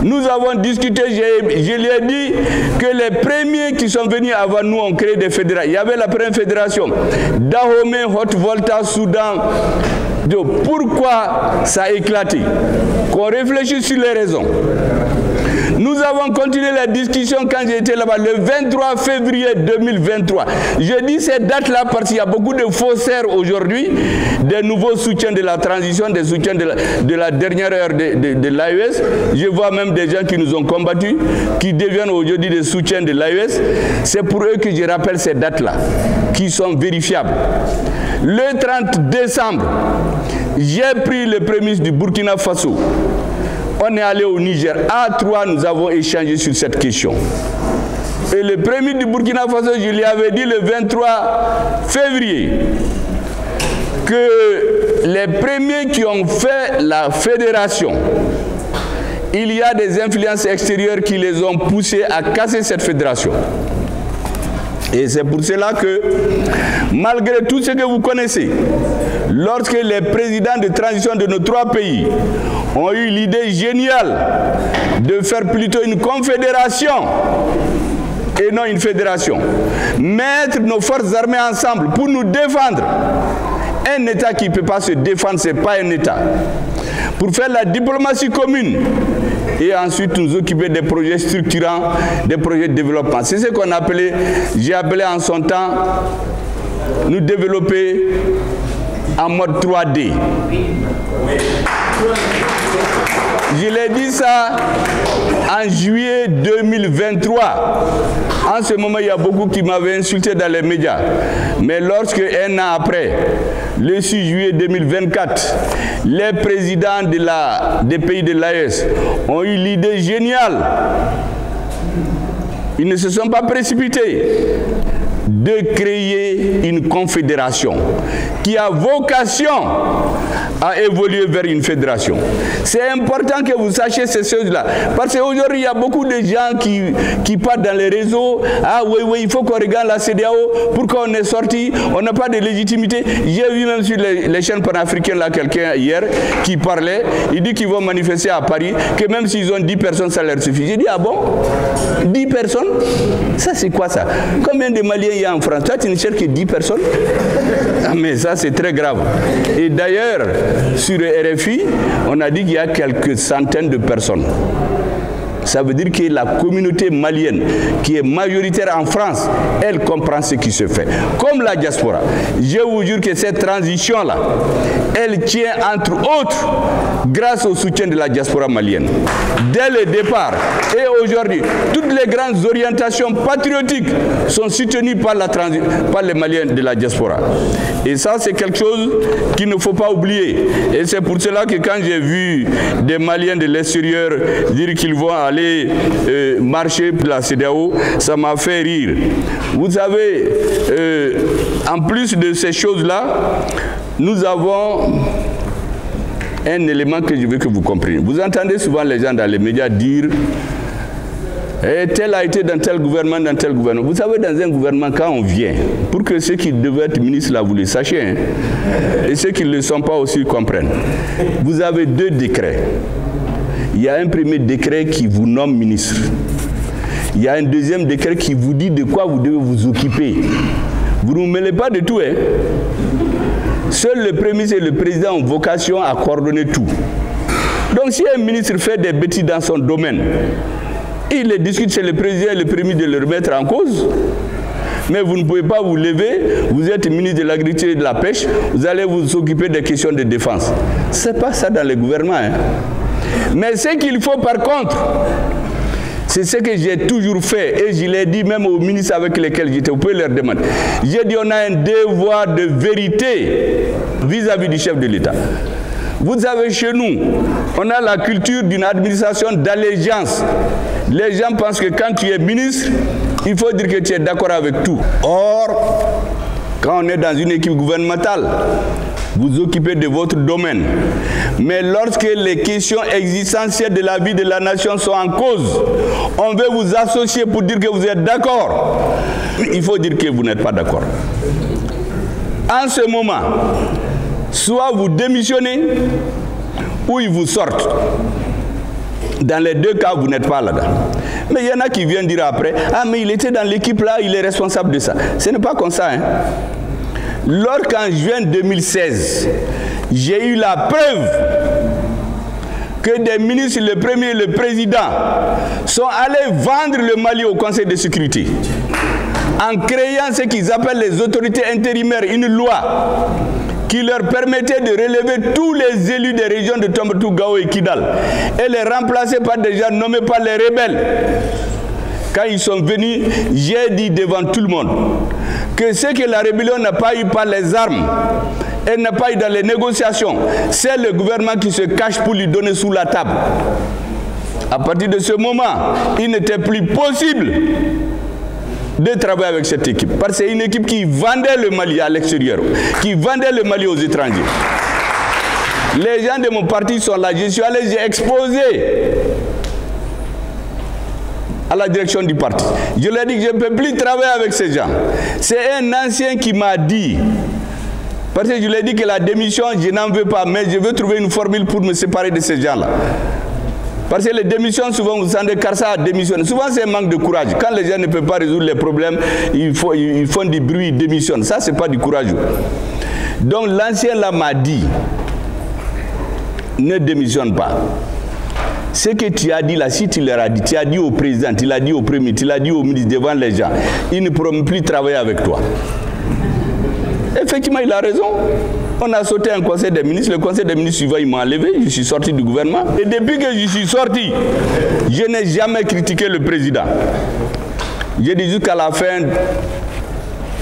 Nous avons discuté, je lui ai dit que les premiers qui sont venus avant nous ont créé des fédérations. Il y avait la première fédération, Dahomey, Haute-Volta, Soudan. Donc, pourquoi ça a éclaté? Qu'on réfléchisse sur les raisons. Nous avons continué la discussion quand j'étais là-bas, le 23 février 2023. Je dis cette date-là parce qu'il y a beaucoup de faussaires aujourd'hui, des nouveaux soutiens de la transition, des soutiens de la dernière heure de l'AES. Je vois même des gens qui nous ont combattus, qui deviennent aujourd'hui des soutiens de l'AES. C'est pour eux que je rappelle ces dates-là, qui sont vérifiables. Le 30 décembre, j'ai pris le Premier ministre du Burkina Faso. On est allé au Niger. À trois, nous avons échangé sur cette question. Et le Premier du Burkina Faso, je lui avais dit le 23 février que les premiers qui ont fait la fédération, il y a des influences extérieures qui les ont poussés à casser cette fédération. Et c'est pour cela que, malgré tout ce que vous connaissez, lorsque les présidents de transition de nos trois pays ont eu l'idée géniale de faire plutôt une confédération et non une fédération, mettre nos forces armées ensemble pour nous défendre. Un État qui ne peut pas se défendre, ce n'est pas un État. Pour faire la diplomatie commune et ensuite nous occuper des projets structurants, des projets de développement. C'est ce qu'on appelait, j'ai appelé en son temps, nous développer en mode 3D. Je l'ai dit ça en juillet 2023. En ce moment, il y a beaucoup qui m'avaient insulté dans les médias. Mais lorsque, un an après, le 6 juillet 2024, les présidents des pays de l'AES ont eu l'idée géniale, ils ne se sont pas précipités, de créer une confédération qui a vocation a évolué vers une fédération. C'est important que vous sachiez ces choses-là. Parce qu'aujourd'hui, il y a beaucoup de gens qui partent dans les réseaux. Ah oui, il faut qu'on regarde la CEDEAO. Pourquoi on est sorti? On n'a pas de légitimité. J'ai vu même sur les chaînes panafricaines, là, quelqu'un hier qui parlait. Il dit qu'ils vont manifester à Paris, que même s'ils ont 10 personnes, ça leur suffit. J'ai dit, ah bon? 10 personnes? Ça, c'est quoi ça? Combien de Maliens il y a en France? Toi, tu ne cherches que 10 personnes? Ah, mais ça, c'est très grave. Et d'ailleurs, sur RFI, on a dit qu'il y a quelques centaines de personnes. Ça veut dire que la communauté malienne, qui est majoritaire en France, elle comprend ce qui se fait. Comme la diaspora. Je vous jure que cette transition-là, elle tient entre autres grâce au soutien de la diaspora malienne. Dès le départ et aujourd'hui, toutes les grandes orientations patriotiques sont soutenues par les Maliens de la diaspora. Et ça, c'est quelque chose qu'il ne faut pas oublier. Et c'est pour cela que quand j'ai vu des Maliens de l'extérieur dire qu'ils vont aller marcher pour la CEDEAO, ça m'a fait rire. Vous savez, en plus de ces choses-là, nous avons un élément que je veux que vous compreniez. Vous entendez souvent les gens dans les médias dire tel a été dans tel gouvernement, dans tel gouvernement. Vous savez, dans un gouvernement, quand on vient, pour que ceux qui devaient être ministres, là, vous le sachiez, hein, et ceux qui ne le sont pas aussi comprennent, vous avez 2 décrets. Il y a un premier décret qui vous nomme ministre. Il y a un deuxième décret qui vous dit de quoi vous devez vous occuper. Vous ne vous mêlez pas de tout, hein. Seul le premier et le président ont vocation à coordonner tout. Donc si un ministre fait des bêtises dans son domaine, il les discute chez le président et le premier de le remettre en cause. Mais vous ne pouvez pas vous lever, vous êtes ministre de l'Agriculture et de la Pêche, vous allez vous occuper des questions de défense. Ce n'est pas ça dans les gouvernements, hein. Mais ce qu'il faut par contre, c'est ce que j'ai toujours fait et je l'ai dit même aux ministres avec lesquels j'étais, vous pouvez leur demander. J'ai dit on a un devoir de vérité vis-à-vis du chef de l'État. Vous savez, chez nous, on a la culture d'une administration d'allégeance. Les gens pensent que quand tu es ministre, il faut dire que tu es d'accord avec tout. Or, quand on est dans une équipe gouvernementale, vous occupez de votre domaine. Mais lorsque les questions existentielles de la vie de la nation sont en cause, on veut vous associer pour dire que vous êtes d'accord. Il faut dire que vous n'êtes pas d'accord. En ce moment, soit vous démissionnez, ou ils vous sortent. Dans les 2 cas, vous n'êtes pas là-dedans. Mais il y en a qui viennent dire après, ah mais il était dans l'équipe là, il est responsable de ça. Ce n'est pas comme ça, hein. Lorsqu'en juin 2016, j'ai eu la preuve que des ministres, le premier et le président, sont allés vendre le Mali au Conseil de sécurité en créant ce qu'ils appellent les autorités intérimaires, une loi qui leur permettait de relever tous les élus des régions de Tombouctou, Gao et Kidal et les remplacer par des gens nommés par les rebelles. Quand ils sont venus, j'ai dit devant tout le monde que ce que la rébellion n'a pas eu par les armes, elle n'a pas eu dans les négociations, c'est le gouvernement qui se cache pour lui donner sous la table. À partir de ce moment, il n'était plus possible de travailler avec cette équipe. Parce que c'est une équipe qui vendait le Mali à l'extérieur, qui vendait le Mali aux étrangers. Les gens de mon parti sont là, je suis allé, j'ai exposé à la direction du parti. Je leur ai dit que je ne peux plus travailler avec ces gens. C'est un ancien qui m'a dit, parce que je lui ai dit que la démission, je n'en veux pas, mais je veux trouver une formule pour me séparer de ces gens-là. Parce que les démissions, souvent, vous sentez Karsa a démissionné. Souvent, c'est un manque de courage. Quand les gens ne peuvent pas résoudre les problèmes, ils font du bruit, ils démissionnent. Ça, ce n'est pas du courage. Donc, l'ancien là m'a dit, ne démissionne pas. Ce que tu as dit là, si tu leur as dit, tu as dit au président, tu l'as dit au premier, tu l'as dit au ministre devant les gens, ils ne pourront plus travailler avec toi. Effectivement, il a raison. On a sauté un conseil des ministres, le conseil des ministres suivant, il m'a enlevé, je suis sorti du gouvernement. Et depuis que je suis sorti, je n'ai jamais critiqué le président. J'ai dit jusqu'à la fin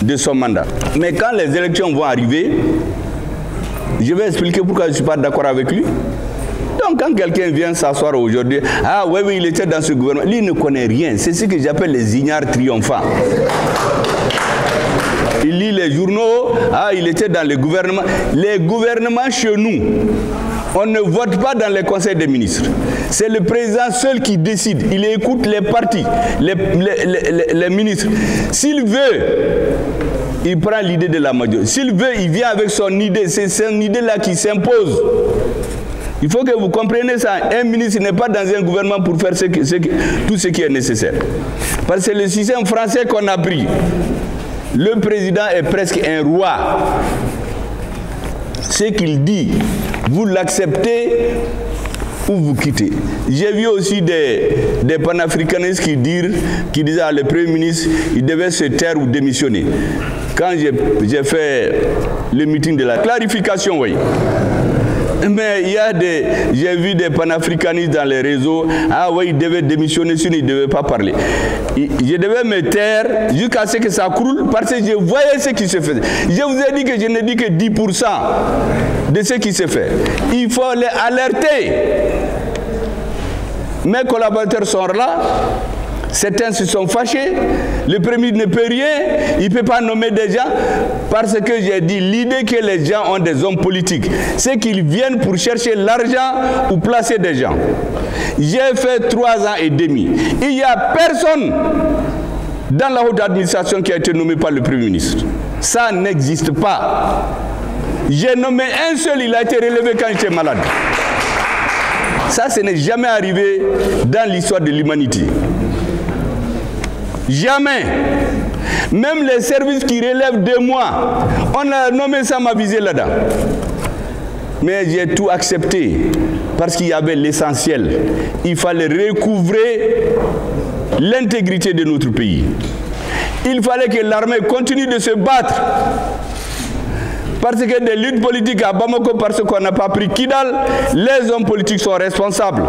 de son mandat. Mais quand les élections vont arriver, je vais expliquer pourquoi je ne suis pas d'accord avec lui. Donc quand quelqu'un vient s'asseoir aujourd'hui, ah oui, il était dans ce gouvernement, lui il ne connaît rien. C'est ce que j'appelle les ignares triomphants. il lit les journaux, ah, il était dans les gouvernements. Les gouvernements chez nous, on ne vote pas dans les conseils des ministres. C'est le président seul qui décide. Il écoute les partis, les ministres. S'il veut, il prend l'idée de la majorité. S'il veut, il vient avec son idée. C'est son idée-là qui s'impose. Il faut que vous compreniez ça. Un ministre n'est pas dans un gouvernement pour faire tout ce qui est nécessaire. Parce que c'est le système français qu'on a pris. Le président est presque un roi. Ce qu'il dit, vous l'acceptez ou vous quittez. J'ai vu aussi des panafricanistes qui disaient à le Premier ministre, il devait se taire ou démissionner. Quand j'ai fait le meeting de la clarification, oui. Mais j'ai vu des panafricanistes dans les réseaux, ah oui, il devait démissionner, sinon il ne devait pas parler. Je devais me taire jusqu'à ce que ça croule, parce que je voyais ce qui se faisait. Je vous ai dit que je n'ai dit que 10% de ce qui se fait. Il faut les alerter. Mes collaborateurs sont là. Certains se sont fâchés, le Premier ne peut rien, il ne peut pas nommer des gens, parce que j'ai dit, l'idée que les gens ont des hommes politiques, c'est qu'ils viennent pour chercher l'argent ou placer des gens. J'ai fait 3 ans et demi. Il n'y a personne dans la haute administration qui a été nommé par le Premier ministre. Ça n'existe pas. J'ai nommé un seul, il a été relevé quand j'étais malade. Ça, ce n'est jamais arrivé dans l'histoire de l'humanité. Jamais. Même les services qui relèvent de moi, on a nommé ça m'a visé là-dedans. Mais j'ai tout accepté parce qu'il y avait l'essentiel. Il fallait recouvrer l'intégrité de notre pays. Il fallait que l'armée continue de se battre. Parce que des luttes politiques à Bamako, parce qu'on n'a pas pris Kidal, les hommes politiques sont responsables.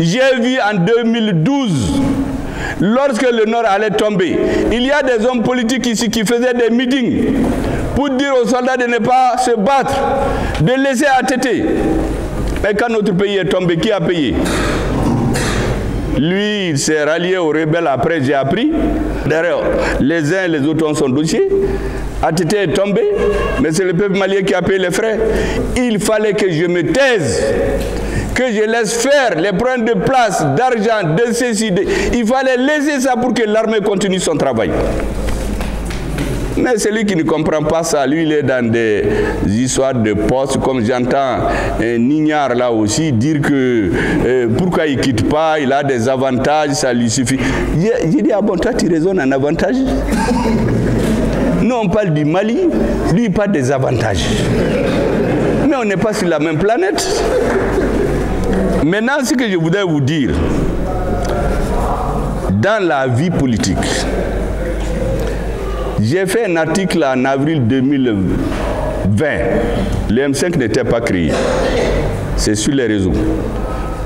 J'ai vu en 2012, lorsque le Nord allait tomber, il y a des hommes politiques ici qui faisaient des meetings pour dire aux soldats de ne pas se battre, de laisser attêter. Mais quand notre pays est tombé, qui a payé? Lui, il s'est rallié aux rebelles, après j'ai appris. Derrière, les uns et les autres ont son dossier. ATT est tombé, mais c'est le peuple malien qui a payé les frais. Il fallait que je me taise, que je laisse faire les problèmes de place, d'argent, de ceci. Il fallait laisser ça pour que l'armée continue son travail. Mais celui qui ne comprend pas ça, lui, il est dans des histoires de postes, comme j'entends Nignard là aussi dire que pourquoi il ne quitte pas, il a des avantages, ça lui suffit. J'ai dit, ah bon, toi tu raisonnes en avantage? Nous on parle du Mali, lui il parle des avantages. Mais on n'est pas sur la même planète. Maintenant, ce que je voudrais vous dire, dans la vie politique, j'ai fait un article en avril 2020. Le M5 n'était pas créé. C'est sur les réseaux.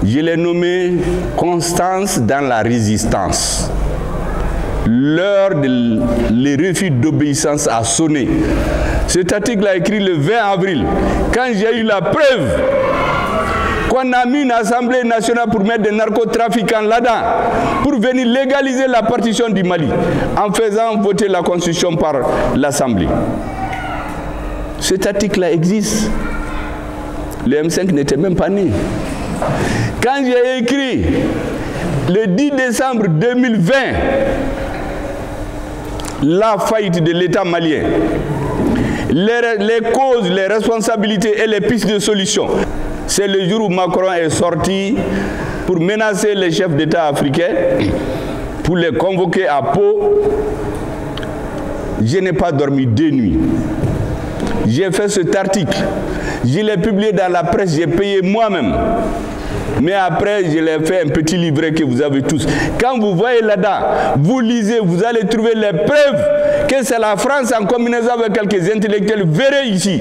Je l'ai nommé Constance dans la résistance. L'heure des refus d'obéissance a sonné. Cet article a écrit le 20 avril, quand j'ai eu la preuve qu'on a mis une assemblée nationale pour mettre des narcotrafiquants là-dedans, pour venir légaliser la partition du Mali, en faisant voter la constitution par l'Assemblée. Cet article-là existe. Le M5 n'était même pas né. Quand j'ai écrit le 10 décembre 2020, la faillite de l'État malien, les causes, les responsabilités et les pistes de solution, c'est le jour où Macron est sorti pour menacer les chefs d'État africains, pour les convoquer à Pau. Je n'ai pas dormi 2 nuits. J'ai fait cet article. Je l'ai publié dans la presse, j'ai payé moi-même. Mais après, je l'ai fait un petit livret que vous avez tous. Quand vous voyez là-dedans, vous lisez, vous allez trouver les preuves que c'est la France en combinaison avec quelques intellectuels verrez ici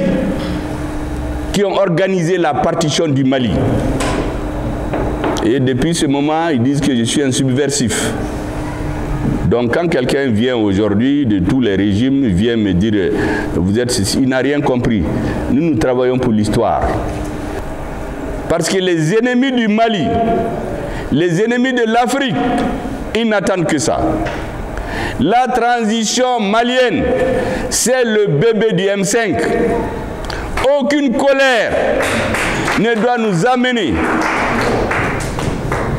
qui ont organisé la partition du Mali. Et depuis ce moment, ils disent que je suis un subversif. Donc quand quelqu'un vient aujourd'hui de tous les régimes, vient me dire vous êtes ceci, il n'a rien compris. Nous travaillons pour l'histoire. Parce que les ennemis du Mali, les ennemis de l'Afrique, ils n'attendent que ça. La transition malienne, c'est le bébé du M5. Aucune colère ne doit nous amener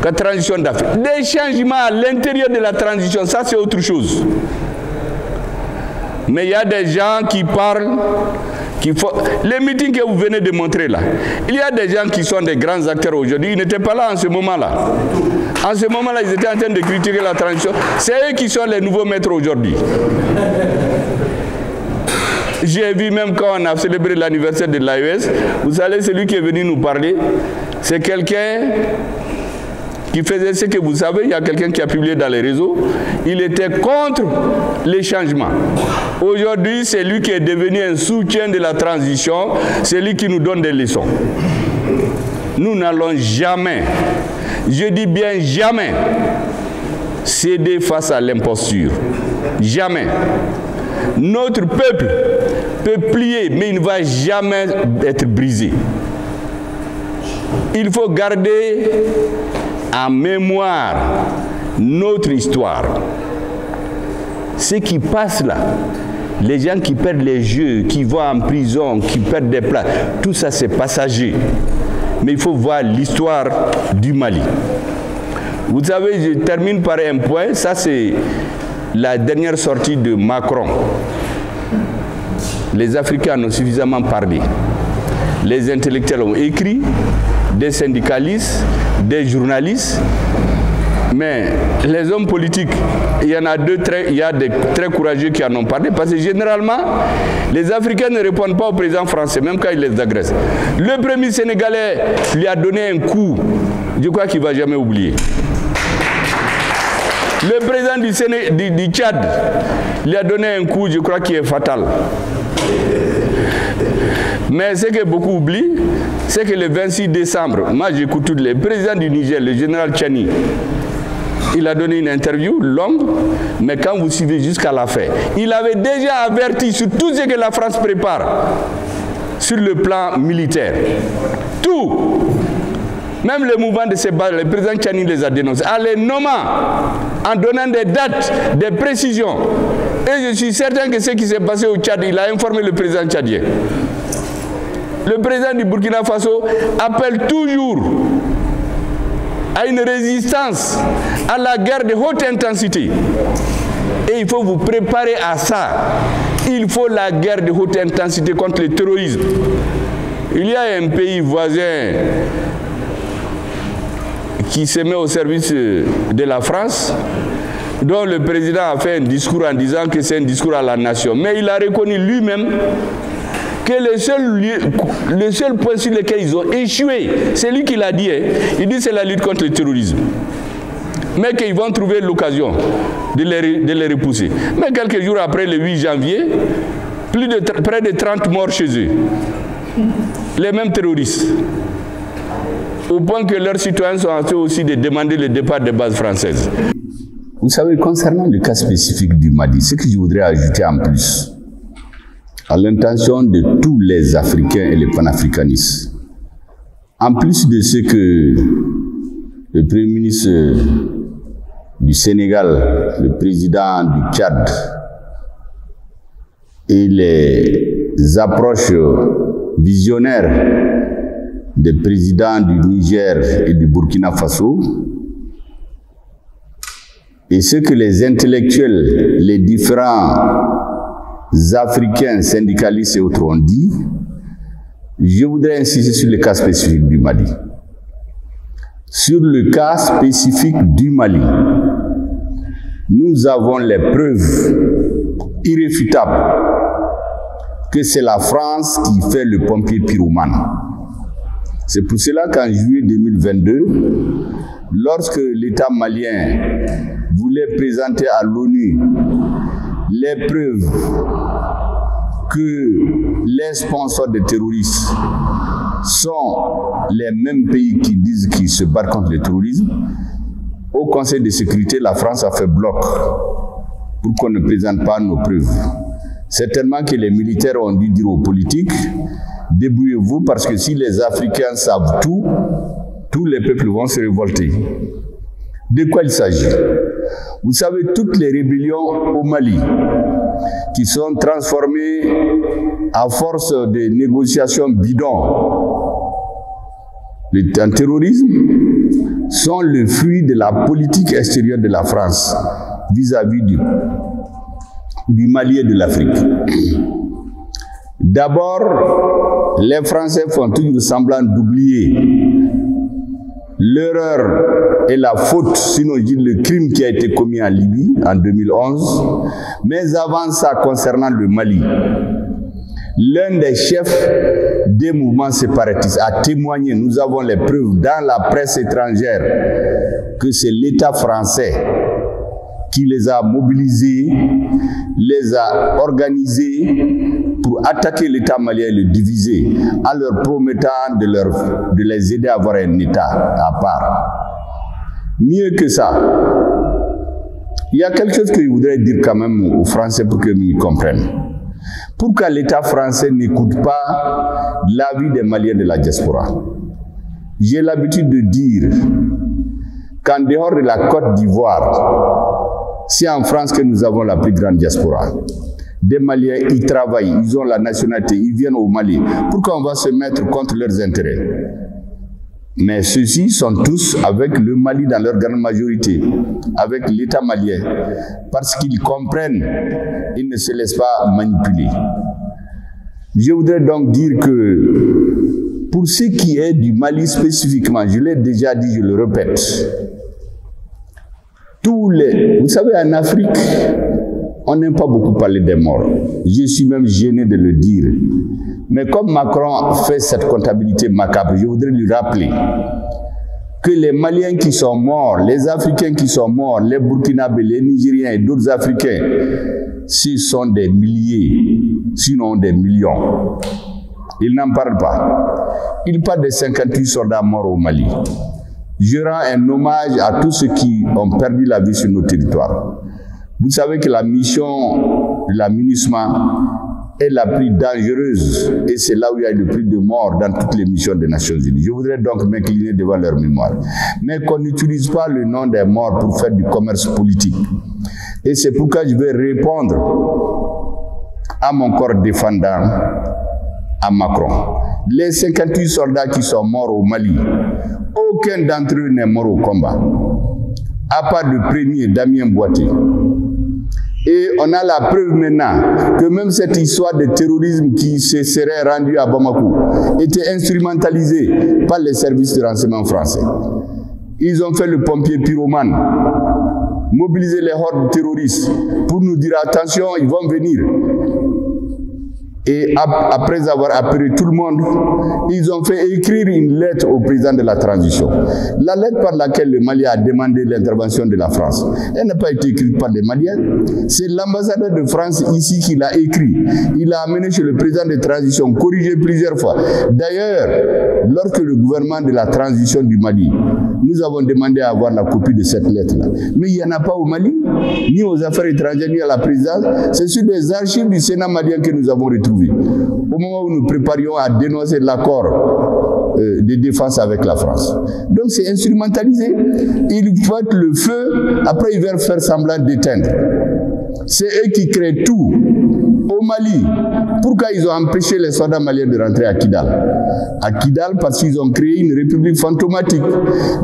qu'à la transition d'Afrique. Des changements à l'intérieur de la transition, ça c'est autre chose. Mais il y a des gens qui parlent, les meetings que vous venez de montrer là, il y a des gens qui sont des grands acteurs aujourd'hui, ils n'étaient pas là en ce moment-là. En ce moment-là, ils étaient en train de critiquer la transition. C'est eux qui sont les nouveaux maîtres aujourd'hui. J'ai vu même quand on a célébré l'anniversaire de l'AES, vous savez, celui qui est venu nous parler, c'est quelqu'un qui faisait ce que vous savez, il y a quelqu'un qui a publié dans les réseaux, il était contre les changements. Aujourd'hui, c'est lui qui est devenu un soutien de la transition, c'est lui qui nous donne des leçons. Nous n'allons jamais, je dis bien jamais, céder face à l'imposture. Jamais. Notre peuple peut plier, mais il ne va jamais être brisé. Il faut garder en mémoire notre histoire. Ce qui passe là, les gens qui perdent les yeux, qui vont en prison, qui perdent des places, tout ça c'est passager. Mais il faut voir l'histoire du Mali. Vous savez, je termine par un point, ça c'est la dernière sortie de Macron. Les Africains en ont suffisamment parlé. Les intellectuels ont écrit, des syndicalistes, des journalistes, mais les hommes politiques, il y en a il y a des très courageux qui en ont parlé, parce que généralement, les Africains ne répondent pas au président français, même quand il les agresse. Le premier Sénégalais lui a donné un coup, je crois qu'il ne va jamais oublier. Le président du Tchad lui a donné un coup, je crois, qui est fatal. Mais ce que beaucoup oublient, c'est que le 26 décembre, moi j'écoute tous les présidents du Niger, le général Tchani, il a donné une interview longue, mais quand vous suivez jusqu'à la fin, il avait déjà averti sur tout ce que la France prépare sur le plan militaire. Tout. Même le mouvement de ces bases, le président Tchani les a dénoncés, en les nommant, en donnant des dates, des précisions. Et je suis certain que ce qui s'est passé au Tchad, il a informé le président tchadien. Le président du Burkina Faso appelle toujours à une résistance à la guerre de haute intensité. Et il faut vous préparer à ça. Il faut la guerre de haute intensité contre le terrorisme. Il y a un pays voisin qui se met au service de la France, dont le président a fait un discours en disant que c'est un discours à la nation. Mais il a reconnu lui-même que le seul point sur lequel ils ont échoué, c'est lui qui l'a dit, hein. Il dit c'est la lutte contre le terrorisme. Mais qu'ils vont trouver l'occasion de les repousser. Mais quelques jours après, le 8 janvier, près de 30 morts chez eux. Les mêmes terroristes. Au point que leurs citoyens sont en train aussi de demander le départ des bases françaises. Vous savez, concernant le cas spécifique du Mali, ce que je voudrais ajouter en plus, à l'intention de tous les Africains et les panafricanistes, en plus de ce que le Premier ministre du Sénégal, le président du Tchad et les approches visionnaires des présidents du Niger et du Burkina Faso, et ce que les intellectuels, les différents Africains, syndicalistes et autres ont dit, je voudrais insister sur le cas spécifique du Mali. Sur le cas spécifique du Mali, nous avons les preuves irréfutables que c'est la France qui fait le pompier pyromane. C'est pour cela qu'en juillet 2022, lorsque l'État malien voulait présenter à l'ONU les preuves que les sponsors des terroristes sont les mêmes pays qui disent qu'ils se battent contre le terrorisme, au Conseil de sécurité, la France a fait bloc pour qu'on ne présente pas nos preuves. Certainement que les militaires ont dû dire aux politiques, débrouillez-vous parce que si les Africains savent tout, tous les peuples vont se révolter. De quoi il s'agit? Vous savez, toutes les rébellions au Mali qui sont transformées à force de négociations bidons en terrorisme sont le fruit de la politique extérieure de la France vis-à-vis du Mali et de l'Afrique. D'abord, les Français font toujours semblant d'oublier l'erreur et la faute, sinon le crime qui a été commis en Libye en 2011. Mais avant ça, concernant le Mali, l'un des chefs des mouvements séparatistes a témoigné, nous avons les preuves dans la presse étrangère, que c'est l'État français qui les a mobilisés, les a organisés pour attaquer l'État malien et le diviser, en leur promettant de les aider à avoir un État à part. Mieux que ça, il y a quelque chose que je voudrais dire quand même aux Français pour qu'ils comprennent. Pourquoi l'État français n'écoute pas l'avis des Maliens de la diaspora? J'ai l'habitude de dire qu'en dehors de la Côte d'Ivoire, c'est en France que nous avons la plus grande diaspora. Des Maliens, ils travaillent, ils ont la nationalité, ils viennent au Mali. Pourquoi on va se mettre contre leurs intérêts? Mais ceux-ci sont tous avec le Mali dans leur grande majorité, avec l'État malien, parce qu'ils comprennent, ils ne se laissent pas manipuler. Je voudrais donc dire que pour ce qui est du Mali spécifiquement, je l'ai déjà dit, je le répète, vous savez, en Afrique, on n'aime pas beaucoup parler des morts. Je suis même gêné de le dire. Mais comme Macron fait cette comptabilité macabre, je voudrais lui rappeler que les Maliens qui sont morts, les Africains qui sont morts, les Burkinabés, les Nigériens et d'autres Africains, ce sont des milliers, sinon des millions. Ils n'en parlent pas. Ils parlent de 58 soldats morts au Mali. Je rends un hommage à tous ceux qui ont perdu la vie sur nos territoires. Vous savez que la mission de la MINUSMA est la plus dangereuse et c'est là où il y a le plus de morts dans toutes les missions des Nations Unies. Je voudrais donc m'incliner devant leur mémoire. Mais qu'on n'utilise pas le nom des morts pour faire du commerce politique. Et c'est pourquoi je vais répondre à mon corps défendant, à Macron. Les 58 soldats qui sont morts au Mali, aucun d'entre eux n'est mort au combat. À part le premier, Damien Boité. Et on a la preuve maintenant que même cette histoire de terrorisme qui se serait rendue à Bamako était instrumentalisée par les services de renseignement français. Ils ont fait le pompier pyromane, mobiliser les hordes terroristes pour nous dire attention, ils vont venir. Et après avoir appelé tout le monde, ils ont fait écrire une lettre au président de la transition. La lettre par laquelle le Mali a demandé l'intervention de la France, elle n'a pas été écrite par les Maliens. C'est l'ambassadeur de France ici qui l'a écrit. Il l'a amené chez le président de transition, corrigé plusieurs fois. D'ailleurs, lorsque le gouvernement de la transition du Mali, nous avons demandé à avoir la copie de cette lettre-là. Mais il n'y en a pas au Mali, ni aux affaires étrangères, ni à la présidence. C'est sur des archives du Sénat malien que nous avons retrouvées. Au moment où nous préparions à dénoncer l'accord de défense avec la France. Donc c'est instrumentalisé. Ils fouettent le feu, après ils veulent faire semblant d'éteindre. C'est eux qui créent tout. Au Mali, pourquoi ils ont empêché les soldats maliens de rentrer à Kidal? À Kidal, parce qu'ils ont créé une république fantomatique.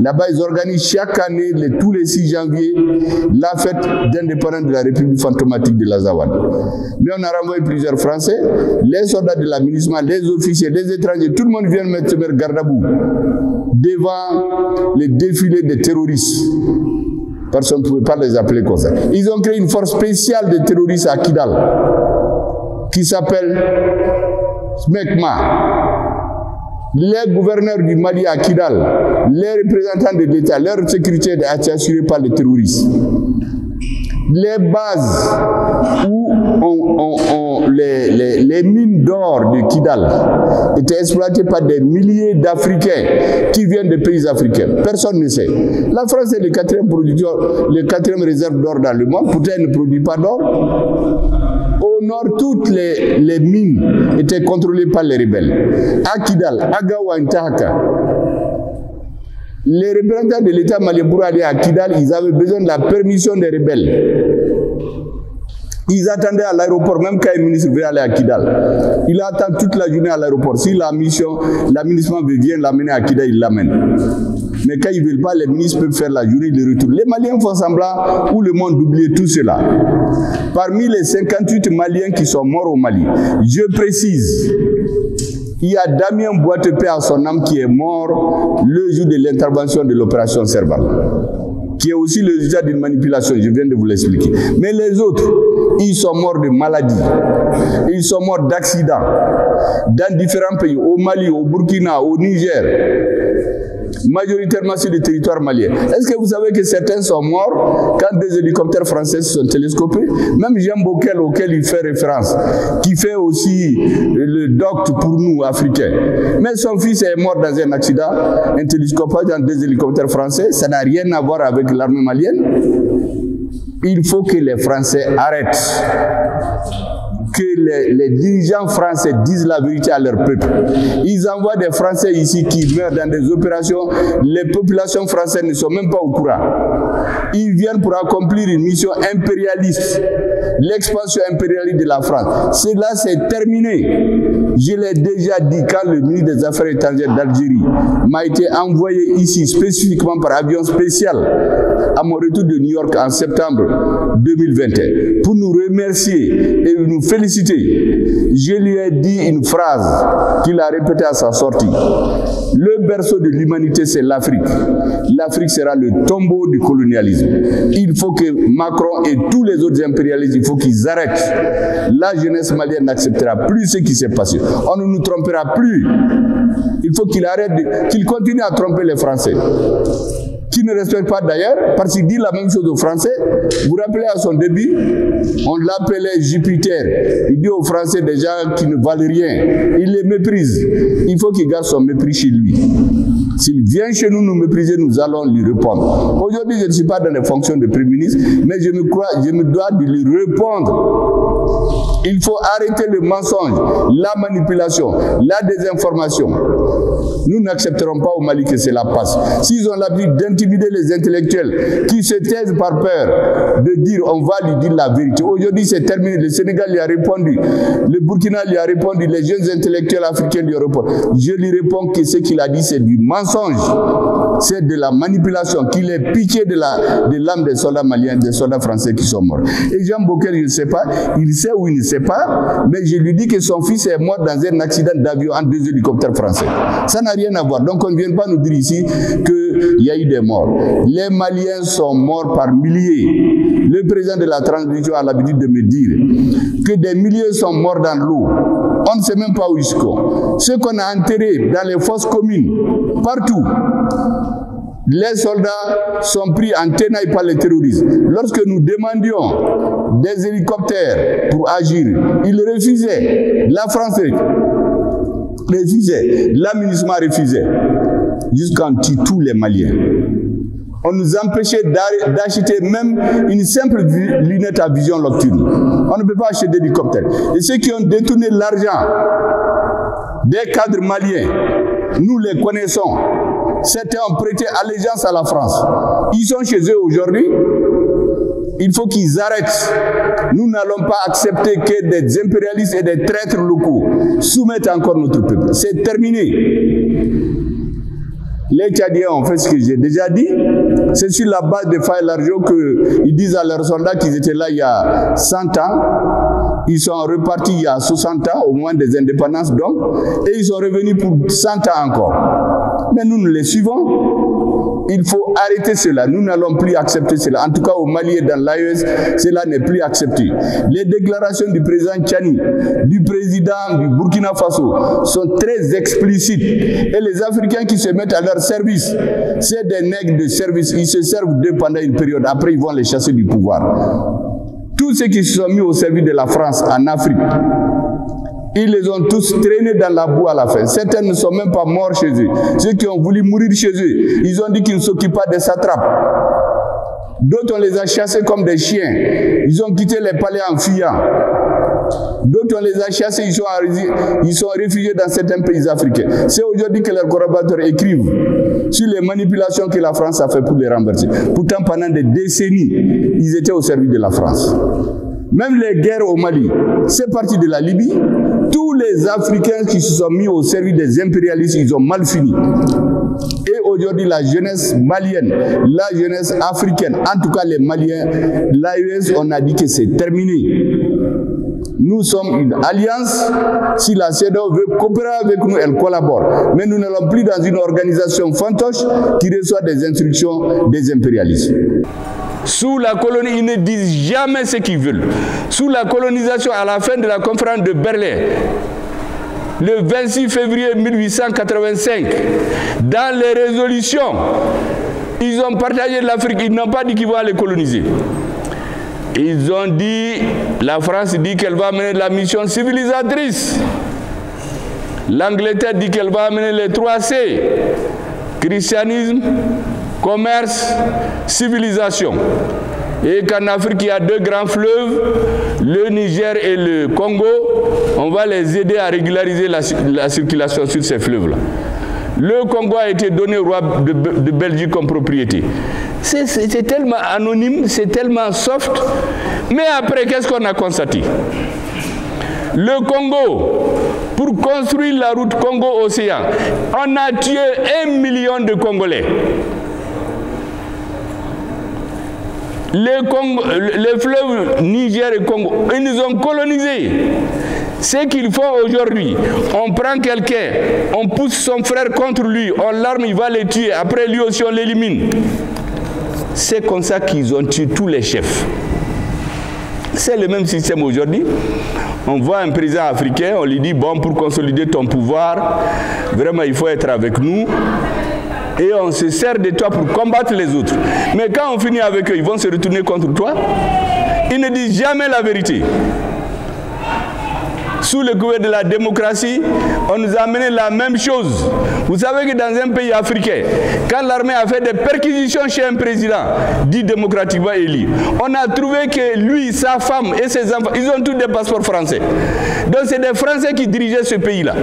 Là-bas, ils organisent chaque année, tous les 6 janvier, la fête d'indépendance de la république fantomatique de l'Azawad. Mais on a renvoyé plusieurs Français, les soldats de la MINUSMA, les officiers, les étrangers, tout le monde vient mettre garde à bout devant les défilés des terroristes. Personne ne pouvait pas les appeler comme ça. Ils ont créé une force spéciale de terroristes à Kidal, qui s'appelle SMECMA. Les gouverneurs du Mali à Kidal, les représentants de l'État, leur sécurité est assurée par les terroristes. Les bases où les mines d'or de Kidal étaient exploitées par des milliers d'Africains qui viennent des pays africains. Personne ne sait. La France est le 4e producteur, le 4e réserve d'or dans le monde. Pourtant, elle ne produit pas d'or. Au nord, toutes les mines étaient contrôlées par les rebelles. À Kidal, à Gaouan, Tahaka, Les représentants de l'État malien pour aller à Kidal, ils avaient besoin de la permission des rebelles. Ils attendaient à l'aéroport, même quand le ministre veut aller à Kidal. Il attend toute la journée à l'aéroport. Si la mission, l'administration vient l'amener à Kidal, il l'amène. Mais quand ils ne veulent pas, les ministres peuvent faire la journée, ils retournent. Les Maliens font semblant ou le monde oublie tout cela. Parmi les 58 Maliens qui sont morts au Mali, je précise, il y a Damien Boitepé à son âme qui est mort le jour de l'intervention de l'opération Serval, qui est aussi le résultat d'une manipulation, je viens de vous l'expliquer. Mais les autres, ils sont morts de maladie, ils sont morts d'accidents, dans différents pays, au Mali, au Burkina, au Niger, majoritairement sur le territoire malien. Est-ce que vous savez que certains sont morts quand des hélicoptères français se sont télescopés? Même Jean Bokel, auquel il fait référence, qui fait aussi le docte pour nous, Africains. Mais son fils est mort dans un accident, un télescopage dans des hélicoptères français. Ça n'a rien à voir avec l'armée malienne. Il faut que les Français arrêtent. Que les dirigeants français disent la vérité à leur peuple. Ils envoient des Français ici qui meurent dans des opérations. Les populations françaises ne sont même pas au courant. Ils viennent pour accomplir une mission impérialiste. L'expansion impérialiste de la France. Cela c'est terminé. Je l'ai déjà dit quand le ministre des Affaires étrangères d'Algérie m'a été envoyé ici spécifiquement par avion spécial à mon retour de New York en septembre 2021 pour nous remercier et nous féliciter. Je lui ai dit une phrase qu'il a répétée à sa sortie. Le berceau de l'humanité, c'est l'Afrique. L'Afrique sera le tombeau du colonialisme. Il faut que Macron et tous les autres impérialistes, il faut qu'ils arrêtent. La jeunesse malienne n'acceptera plus ce qui s'est passé. On ne nous trompera plus. Il faut qu'il arrête, qu'il continue à tromper les Français. Qui ne respecte pas d'ailleurs, parce qu'il dit la même chose aux Français. Vous vous rappelez à son début, on l'appelait Jupiter. Il dit aux Français des gens qui ne valent rien. Il les méprise. Il faut qu'il garde son mépris chez lui. S'il vient chez nous nous mépriser, nous allons lui répondre. Aujourd'hui, je ne suis pas dans les fonctions de Premier ministre, mais je me dois de lui répondre. Il faut arrêter le mensonge, la manipulation, la désinformation. Nous n'accepterons pas au Mali que cela passe. S'ils ont l'habitude d'intimider les intellectuels qui se taisent par peur de dire on va lui dire la vérité. Aujourd'hui c'est terminé. Le Sénégal lui a répondu, le Burkina lui a répondu, les jeunes intellectuels africains lui ont répondu. Je lui réponds que ce qu'il a dit c'est du mensonge. C'est de la manipulation, qu'il est piqué de l'âme des soldats maliens, des soldats français qui sont morts. Et Jean Bokel, je ne sais pas, il sait ou il ne sait pas, mais je lui dis que son fils est mort dans un accident d'avion en 2 hélicoptères français. Ça n'a rien à voir. Donc on ne vient pas nous dire ici qu'il y a eu des morts. Les Maliens sont morts par milliers. Le président de la transition a l'habitude de me dire que des milliers sont morts dans l'eau. On ne sait même pas où ils sont. Ceux qu'on a enterrés dans les fosses communes, partout, les soldats sont pris en tenaille par les terroristes. Lorsque nous demandions des hélicoptères pour agir, ils refusaient. La France refusait. L'aménagement refusait. Jusqu'à en tuer tous les Maliens. On nous empêchait d'acheter même une simple lunette à vision nocturne. On ne peut pas acheter d'hélicoptères. Et ceux qui ont détourné l'argent des cadres maliens, nous les connaissons. Certains ont prêté allégeance à la France. Ils sont chez eux aujourd'hui. Il faut qu'ils arrêtent. Nous n'allons pas accepter que des impérialistes et des traîtres locaux soumettent encore notre peuple. C'est terminé. Les Tchadiens ont fait ce que j'ai déjà dit. C'est sur la base de Faye Largeau qu'ils disent à leurs soldats qu'ils étaient là il y a 100 ans. Ils sont repartis il y a 60 ans, au moment des indépendances donc. Et ils sont revenus pour 100 ans encore. Mais nous les suivons. Il faut arrêter cela. Nous n'allons plus accepter cela. En tout cas, au Mali et dans l'AES, cela n'est plus accepté. Les déclarations du président Tchani, du président du Burkina Faso sont très explicites. Et les Africains qui se mettent à leur service, c'est des nègres de service. Ils se servent d'eux pendant une période. Après, ils vont les chasser du pouvoir. Tous ceux qui se sont mis au service de la France en Afrique, ils les ont tous traînés dans la boue à la fin. Certains ne sont même pas morts chez eux. Ceux qui ont voulu mourir chez eux, ils ont dit qu'ils ne s'occupent pas des satrapes. D'autres, on les a chassés comme des chiens. Ils ont quitté les palais en fuyant. D'autres, on les a chassés, ils sont réfugiés dans certains pays africains. C'est aujourd'hui que leurs collaborateurs écrivent sur les manipulations que la France a fait pour les renverser. Pourtant, pendant des décennies, ils étaient au service de la France. Même les guerres au Mali, c'est parti de la Libye. Tous les Africains qui se sont mis au service des impérialistes, ils ont mal fini. Et aujourd'hui, la jeunesse malienne, la jeunesse africaine, en tout cas les Maliens, l'AES, on a dit que c'est terminé. Nous sommes une alliance. Si la CEDEAO veut coopérer avec nous, elle collabore. Mais nous n'allons plus dans une organisation fantoche qui reçoit des instructions des impérialistes. Sous la colonie, ils ne disent jamais ce qu'ils veulent. Sous la colonisation, à la fin de la conférence de Berlin, le 26 février 1885, dans les résolutions, ils ont partagé l'Afrique, ils n'ont pas dit qu'ils vont aller coloniser. Ils ont dit, la France dit qu'elle va mener la mission civilisatrice. L'Angleterre dit qu'elle va amener les 3 C, christianisme, commerce, civilisation. Et qu'en Afrique, il y a 2 grands fleuves, le Niger et le Congo. On va les aider à régulariser la circulation sur ces fleuves-là. Le Congo a été donné au roi de Belgique comme propriété. C'est tellement anonyme, c'est tellement soft. Mais après, qu'est-ce qu'on a constaté? Le Congo, pour construire la route Congo-Océan, on a tué 1 million de Congolais. Les fleuves Niger et Congo, ils nous ont colonisés. Ce qu'ils font aujourd'hui, on prend quelqu'un, on pousse son frère contre lui, on l'arme, il va les tuer, après lui aussi on l'élimine. C'est comme ça qu'ils ont tué tous les chefs. C'est le même système aujourd'hui. On voit un président africain, on lui dit, bon, pour consolider ton pouvoir, vraiment il faut être avec nous. Et on se sert de toi pour combattre les autres. Mais quand on finit avec eux, ils vont se retourner contre toi. Ils ne disent jamais la vérité. Sous le couvert de la démocratie, on nous a amené la même chose. Vous savez que dans un pays africain, quand l'armée a fait des perquisitions chez un président dit démocratiquement élu, on a trouvé que lui, sa femme et ses enfants, ils ont tous des passeports français. Donc c'est des Français qui dirigeaient ce pays-là.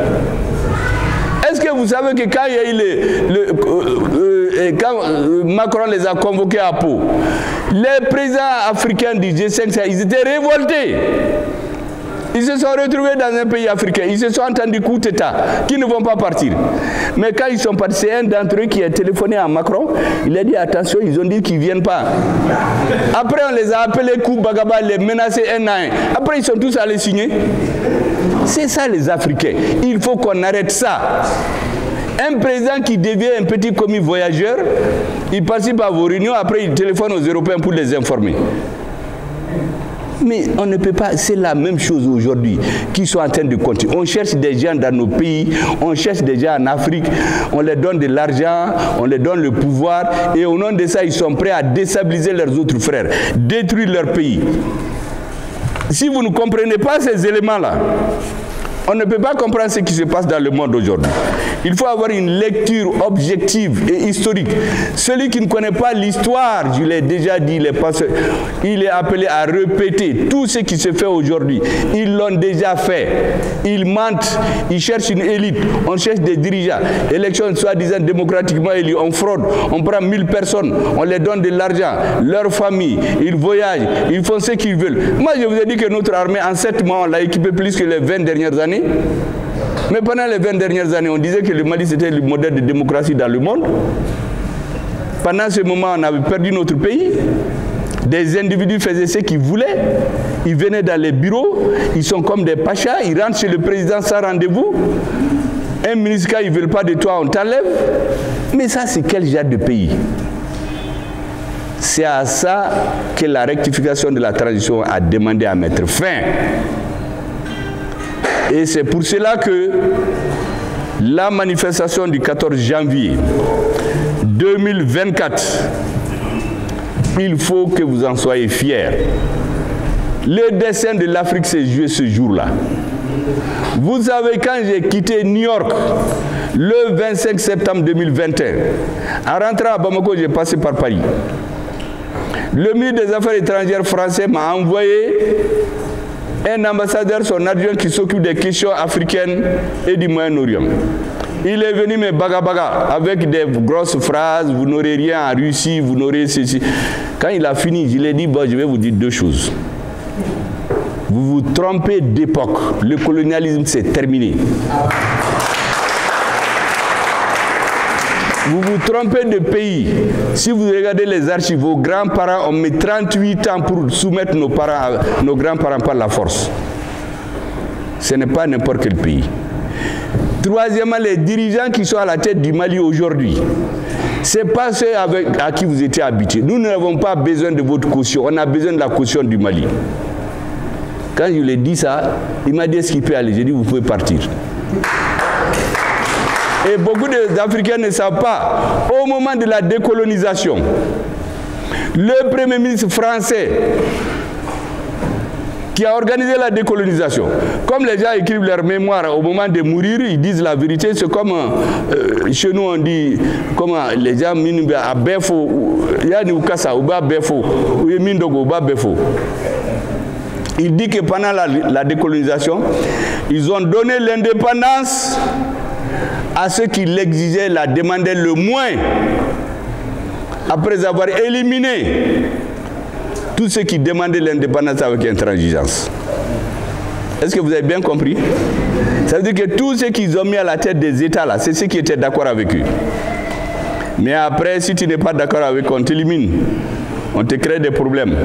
Est-ce que vous savez que quand il y a eu quand Macron les a convoqués à Pau, les présidents africains du G5, ils étaient révoltés. Ils se sont retrouvés dans un pays africain, ils se sont entendus coup d'État, qui ne vont pas partir. Mais quand ils sont partis, c'est un d'entre eux qui a téléphoné à Macron, il a dit attention, ils ont dit qu'ils ne viennent pas. Après on les a appelés coup Bagaba, les menacés un à un. Après ils sont tous allés signer. C'est ça les Africains, il faut qu'on arrête ça. Un président qui devient un petit commis voyageur, il participe à vos réunions, après il téléphone aux Européens pour les informer. Mais on ne peut pas, c'est la même chose aujourd'hui qui sont en train de continuer. On cherche des gens dans nos pays, on cherche des gens en Afrique, on leur donne de l'argent, on leur donne le pouvoir et au nom de ça, ils sont prêts à déstabiliser leurs autres frères, détruire leur pays. Si vous ne comprenez pas ces éléments-là, on ne peut pas comprendre ce qui se passe dans le monde aujourd'hui. Il faut avoir une lecture objective et historique. Celui qui ne connaît pas l'histoire, je l'ai déjà dit, il est appelé à répéter tout ce qui se fait aujourd'hui. Ils l'ont déjà fait. Ils mentent, ils cherchent une élite, on cherche des dirigeants. Élection soi-disant démocratiquement élue, on fraude, on prend 1000 personnes, on leur donne de l'argent, leur famille, ils voyagent, ils font ce qu'ils veulent. Moi, je vous ai dit que notre armée, en 7 mois, on l'a équipée plus que les 20 dernières années. Mais pendant les 20 dernières années, on disait que le Mali c'était le modèle de démocratie dans le monde. Pendant ce moment, on avait perdu notre pays. Des individus faisaient ce qu'ils voulaient. Ils venaient dans les bureaux, ils sont comme des pachas, ils rentrent chez le président sans rendez-vous. Un ministre, quand ils ne veulent pas de toi, on t'enlève. Mais ça, c'est quel genre de pays? C'est à ça que la rectification de la transition a demandé à mettre fin. Et c'est pour cela que la manifestation du 14 janvier 2024, il faut que vous en soyez fiers. Le destin de l'Afrique s'est joué ce jour-là. Vous savez, quand j'ai quitté New York, le 25 septembre 2021, en rentrant à Bamako, j'ai passé par Paris. Le ministre des Affaires étrangères français m'a envoyé un ambassadeur, son adjoint qui s'occupe des questions africaines et du Moyen-Orient. Il est venu me baga avec des grosses phrases, vous n'aurez rien en Russie, vous n'aurez ceci. Quand il a fini, je lui ai dit, bon, je vais vous dire deux choses. Vous vous trompez d'époque. Le colonialisme, c'est terminé. Vous vous trompez de pays. Si vous regardez les archives, vos grands-parents ont mis 38 ans pour soumettre nos grands-parents par la force. Ce n'est pas n'importe quel pays. Troisièmement, les dirigeants qui sont à la tête du Mali aujourd'hui, ce n'est pas ceux à qui vous étiez habitués. Nous n'avons pas besoin de votre caution, on a besoin de la caution du Mali. Quand je lui ai dit ça, il m'a dit est-ce qu'il peut aller? J'ai dit vous pouvez partir. Et beaucoup d'Africains ne savent pas, au moment de la décolonisation, le Premier ministre français qui a organisé la décolonisation, comme les gens écrivent leur mémoire au moment de mourir, ils disent la vérité, c'est comme chez nous on dit, comment les gens minent à Befo, yani Ukasa, ou à Befo, ou Mindogo, ou à Befo. Il dit que pendant la décolonisation, ils ont donné l'indépendance à ceux qui l'exigeaient, la demandaient le moins, après avoir éliminé tous ceux qui demandaient l'indépendance avec intransigeance. Est-ce que vous avez bien compris? Ça veut dire que tous ceux qu'ils ont mis à la tête des États, là, c'est ceux qui étaient d'accord avec eux. Mais après, si tu n'es pas d'accord avec eux, on t'élimine. On te crée des problèmes.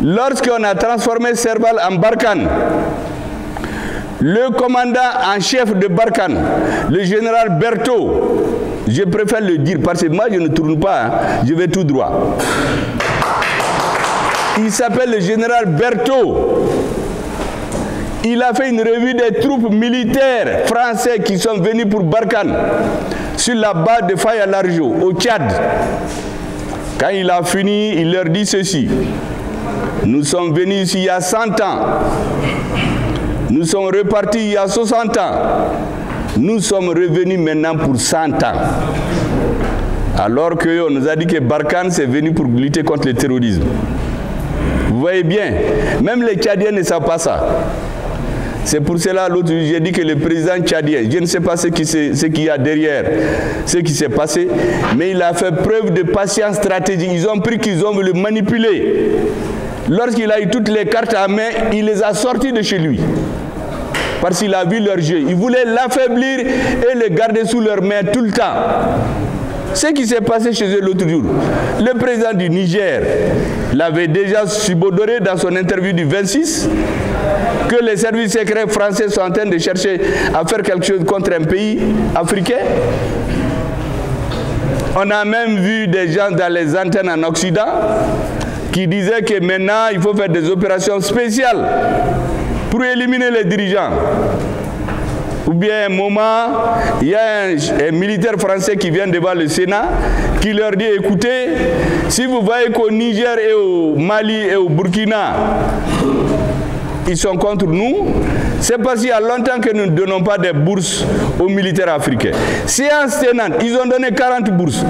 Lorsqu'on a transformé Serval en Barkhane, le commandant en chef de Barkhane, le général Berthaud, je préfère le dire parce que moi je ne tourne pas, hein, je vais tout droit. Il s'appelle le général Berthaud. Il a fait une revue des troupes militaires français qui sont venus pour Barkhane sur la base de Faye-à-Largeau, au Tchad. Quand il a fini, il leur dit ceci. Nous sommes venus ici il y a 100 ans. Nous sommes repartis il y a 60 ans. Nous sommes revenus maintenant pour 100 ans. Alors qu'on nous a dit que Barkhane c'est venu pour lutter contre le terrorisme. Vous voyez bien, même les Tchadiens ne savent pas ça. C'est pour cela, l'autre jour, j'ai dit que le président tchadien, je ne sais pas ce qu'il y a derrière, ce qui s'est passé, mais il a fait preuve de patience stratégique. Ils ont pris qu'ils ont voulu le manipuler. Lorsqu'il a eu toutes les cartes à main, il les a sorties de chez lui. Parce qu'il a vu leur jeu. Il voulait l'affaiblir et le garder sous leurs mains tout le temps. Ce qui s'est passé chez eux l'autre jour, le président du Niger l'avait déjà subodoré dans son interview du 26 que les services secrets français sont en train de chercher à faire quelque chose contre un pays africain. On a même vu des gens dans les antennes en Occident qui disaient que maintenant il faut faire des opérations spéciales pour éliminer les dirigeants. Ou bien un moment, il y a un militaire français qui vient devant le Sénat qui leur dit, écoutez, si vous voyez qu'au Niger et au Mali et au Burkina, ils sont contre nous, c'est parce qu'il y a longtemps que nous ne donnons pas des bourses aux militaires africains. Séance tenante, ils ont donné 40 bourses,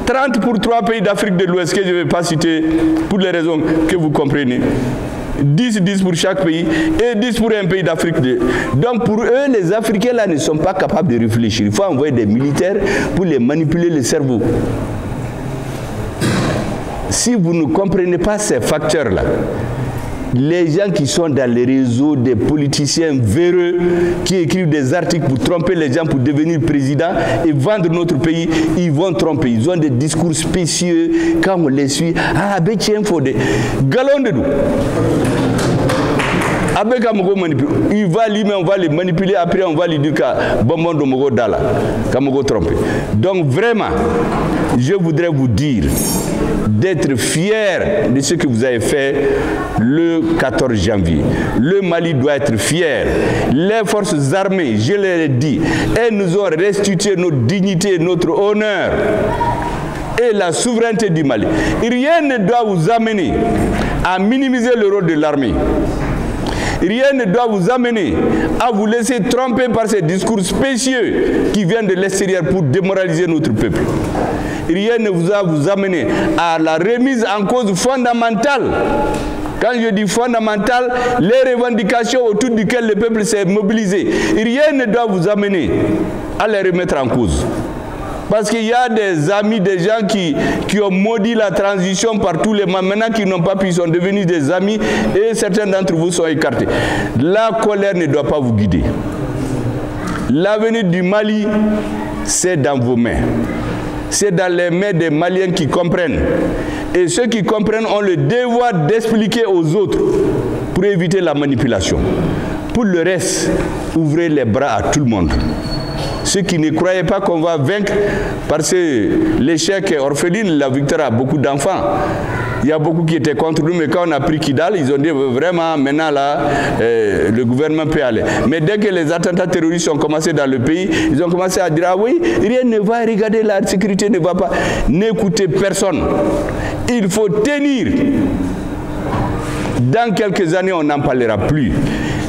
30 pour 3 pays d'Afrique de l'Ouest que je ne vais pas citer pour les raisons que vous comprenez. 10 pour chaque pays et 10 pour un pays d'Afrique. Donc pour eux, les Africains là ne sont pas capables de réfléchir. Il faut envoyer des militaires pour les manipuler le cerveau. Si vous ne comprenez pas ces facteurs-là, les gens qui sont dans les réseaux des politiciens véreux qui écrivent des articles pour tromper les gens pour devenir président et vendre notre pays, ils vont tromper. Ils ont des discours spécieux. Quand on les suit, ah, ben tiens, il faut des galons de nous. Il va lui, mais on va les manipuler, après on va lui dire que bonbon de Mogo Dala, Kamogo trompé. Donc vraiment, je voudrais vous dire d'être fier de ce que vous avez fait le 14 janvier. Le Mali doit être fier. Les forces armées, je l'ai dit, elles nous ont restitué notre dignité, notre honneur et la souveraineté du Mali. Rien ne doit vous amener à minimiser le rôle de l'armée. Rien ne doit vous amener à vous laisser tromper par ces discours spécieux qui viennent de l'extérieur pour démoraliser notre peuple. Rien ne vous a vous amener à la remise en cause fondamentale Quand je dis fondamental, les revendications autour duquel le peuple s'est mobilisé, rien ne doit vous amener à les remettre en cause. Parce qu'il y a des amis, des gens qui ont maudit la transition par tous les mois. Maintenant qu'ils n'ont pas pu, ils sont devenus des amis et certains d'entre vous sont écartés. La colère ne doit pas vous guider. L'avenir du Mali, c'est dans vos mains. C'est dans les mains des Maliens qui comprennent. Et ceux qui comprennent ont le devoir d'expliquer aux autres pour éviter la manipulation. Pour le reste, ouvrez les bras à tout le monde. Ceux qui ne croyaient pas qu'on va vaincre, parce que l'échec est orpheline, la victoire a beaucoup d'enfants. Il y a beaucoup qui étaient contre nous, mais quand on a pris Kidal, ils ont dit vraiment, maintenant là, le gouvernement peut aller. Mais dès que les attentats terroristes ont commencé dans le pays, ils ont commencé à dire, ah oui, rien ne va, regardez, la sécurité ne va pas. N'écoutez personne. Il faut tenir. Dans quelques années, on n'en parlera plus.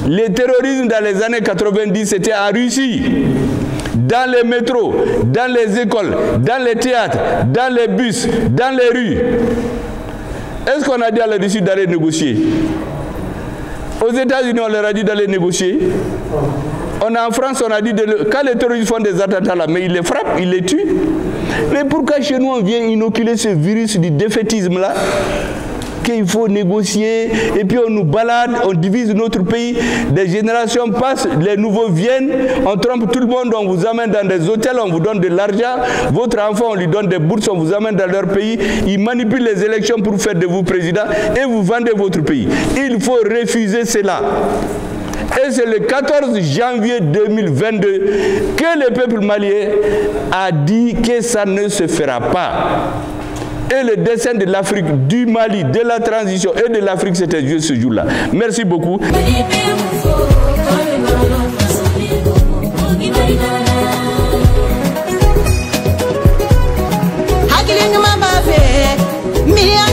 Le terrorisme dans les années 90, c'était en Russie. Dans les métros, dans les écoles, dans les théâtres, dans les bus, dans les rues. Est-ce qu'on a dit à la Russie d'aller négocier? Aux États-Unis, on leur a dit d'aller négocier. En France, on a dit, quand les terroristes font des attentats là, mais ils les frappent, ils les tuent. Mais pourquoi chez nous, on vient inoculer ce virus du défaitisme là? Qu'il faut négocier, et puis on nous balade, on divise notre pays, des générations passent, les nouveaux viennent, on trompe tout le monde, on vous amène dans des hôtels, on vous donne de l'argent, votre enfant, on lui donne des bourses, on vous amène dans leur pays, ils manipulent les élections pour faire de vous président, et vous vendez votre pays. Il faut refuser cela. Et c'est le 14 janvier 2022 que le peuple malien a dit que ça ne se fera pas. Et le destin de l'Afrique, du Mali, de la transition et de l'Afrique, c'était juste ce jour-là. Merci beaucoup. Miriam,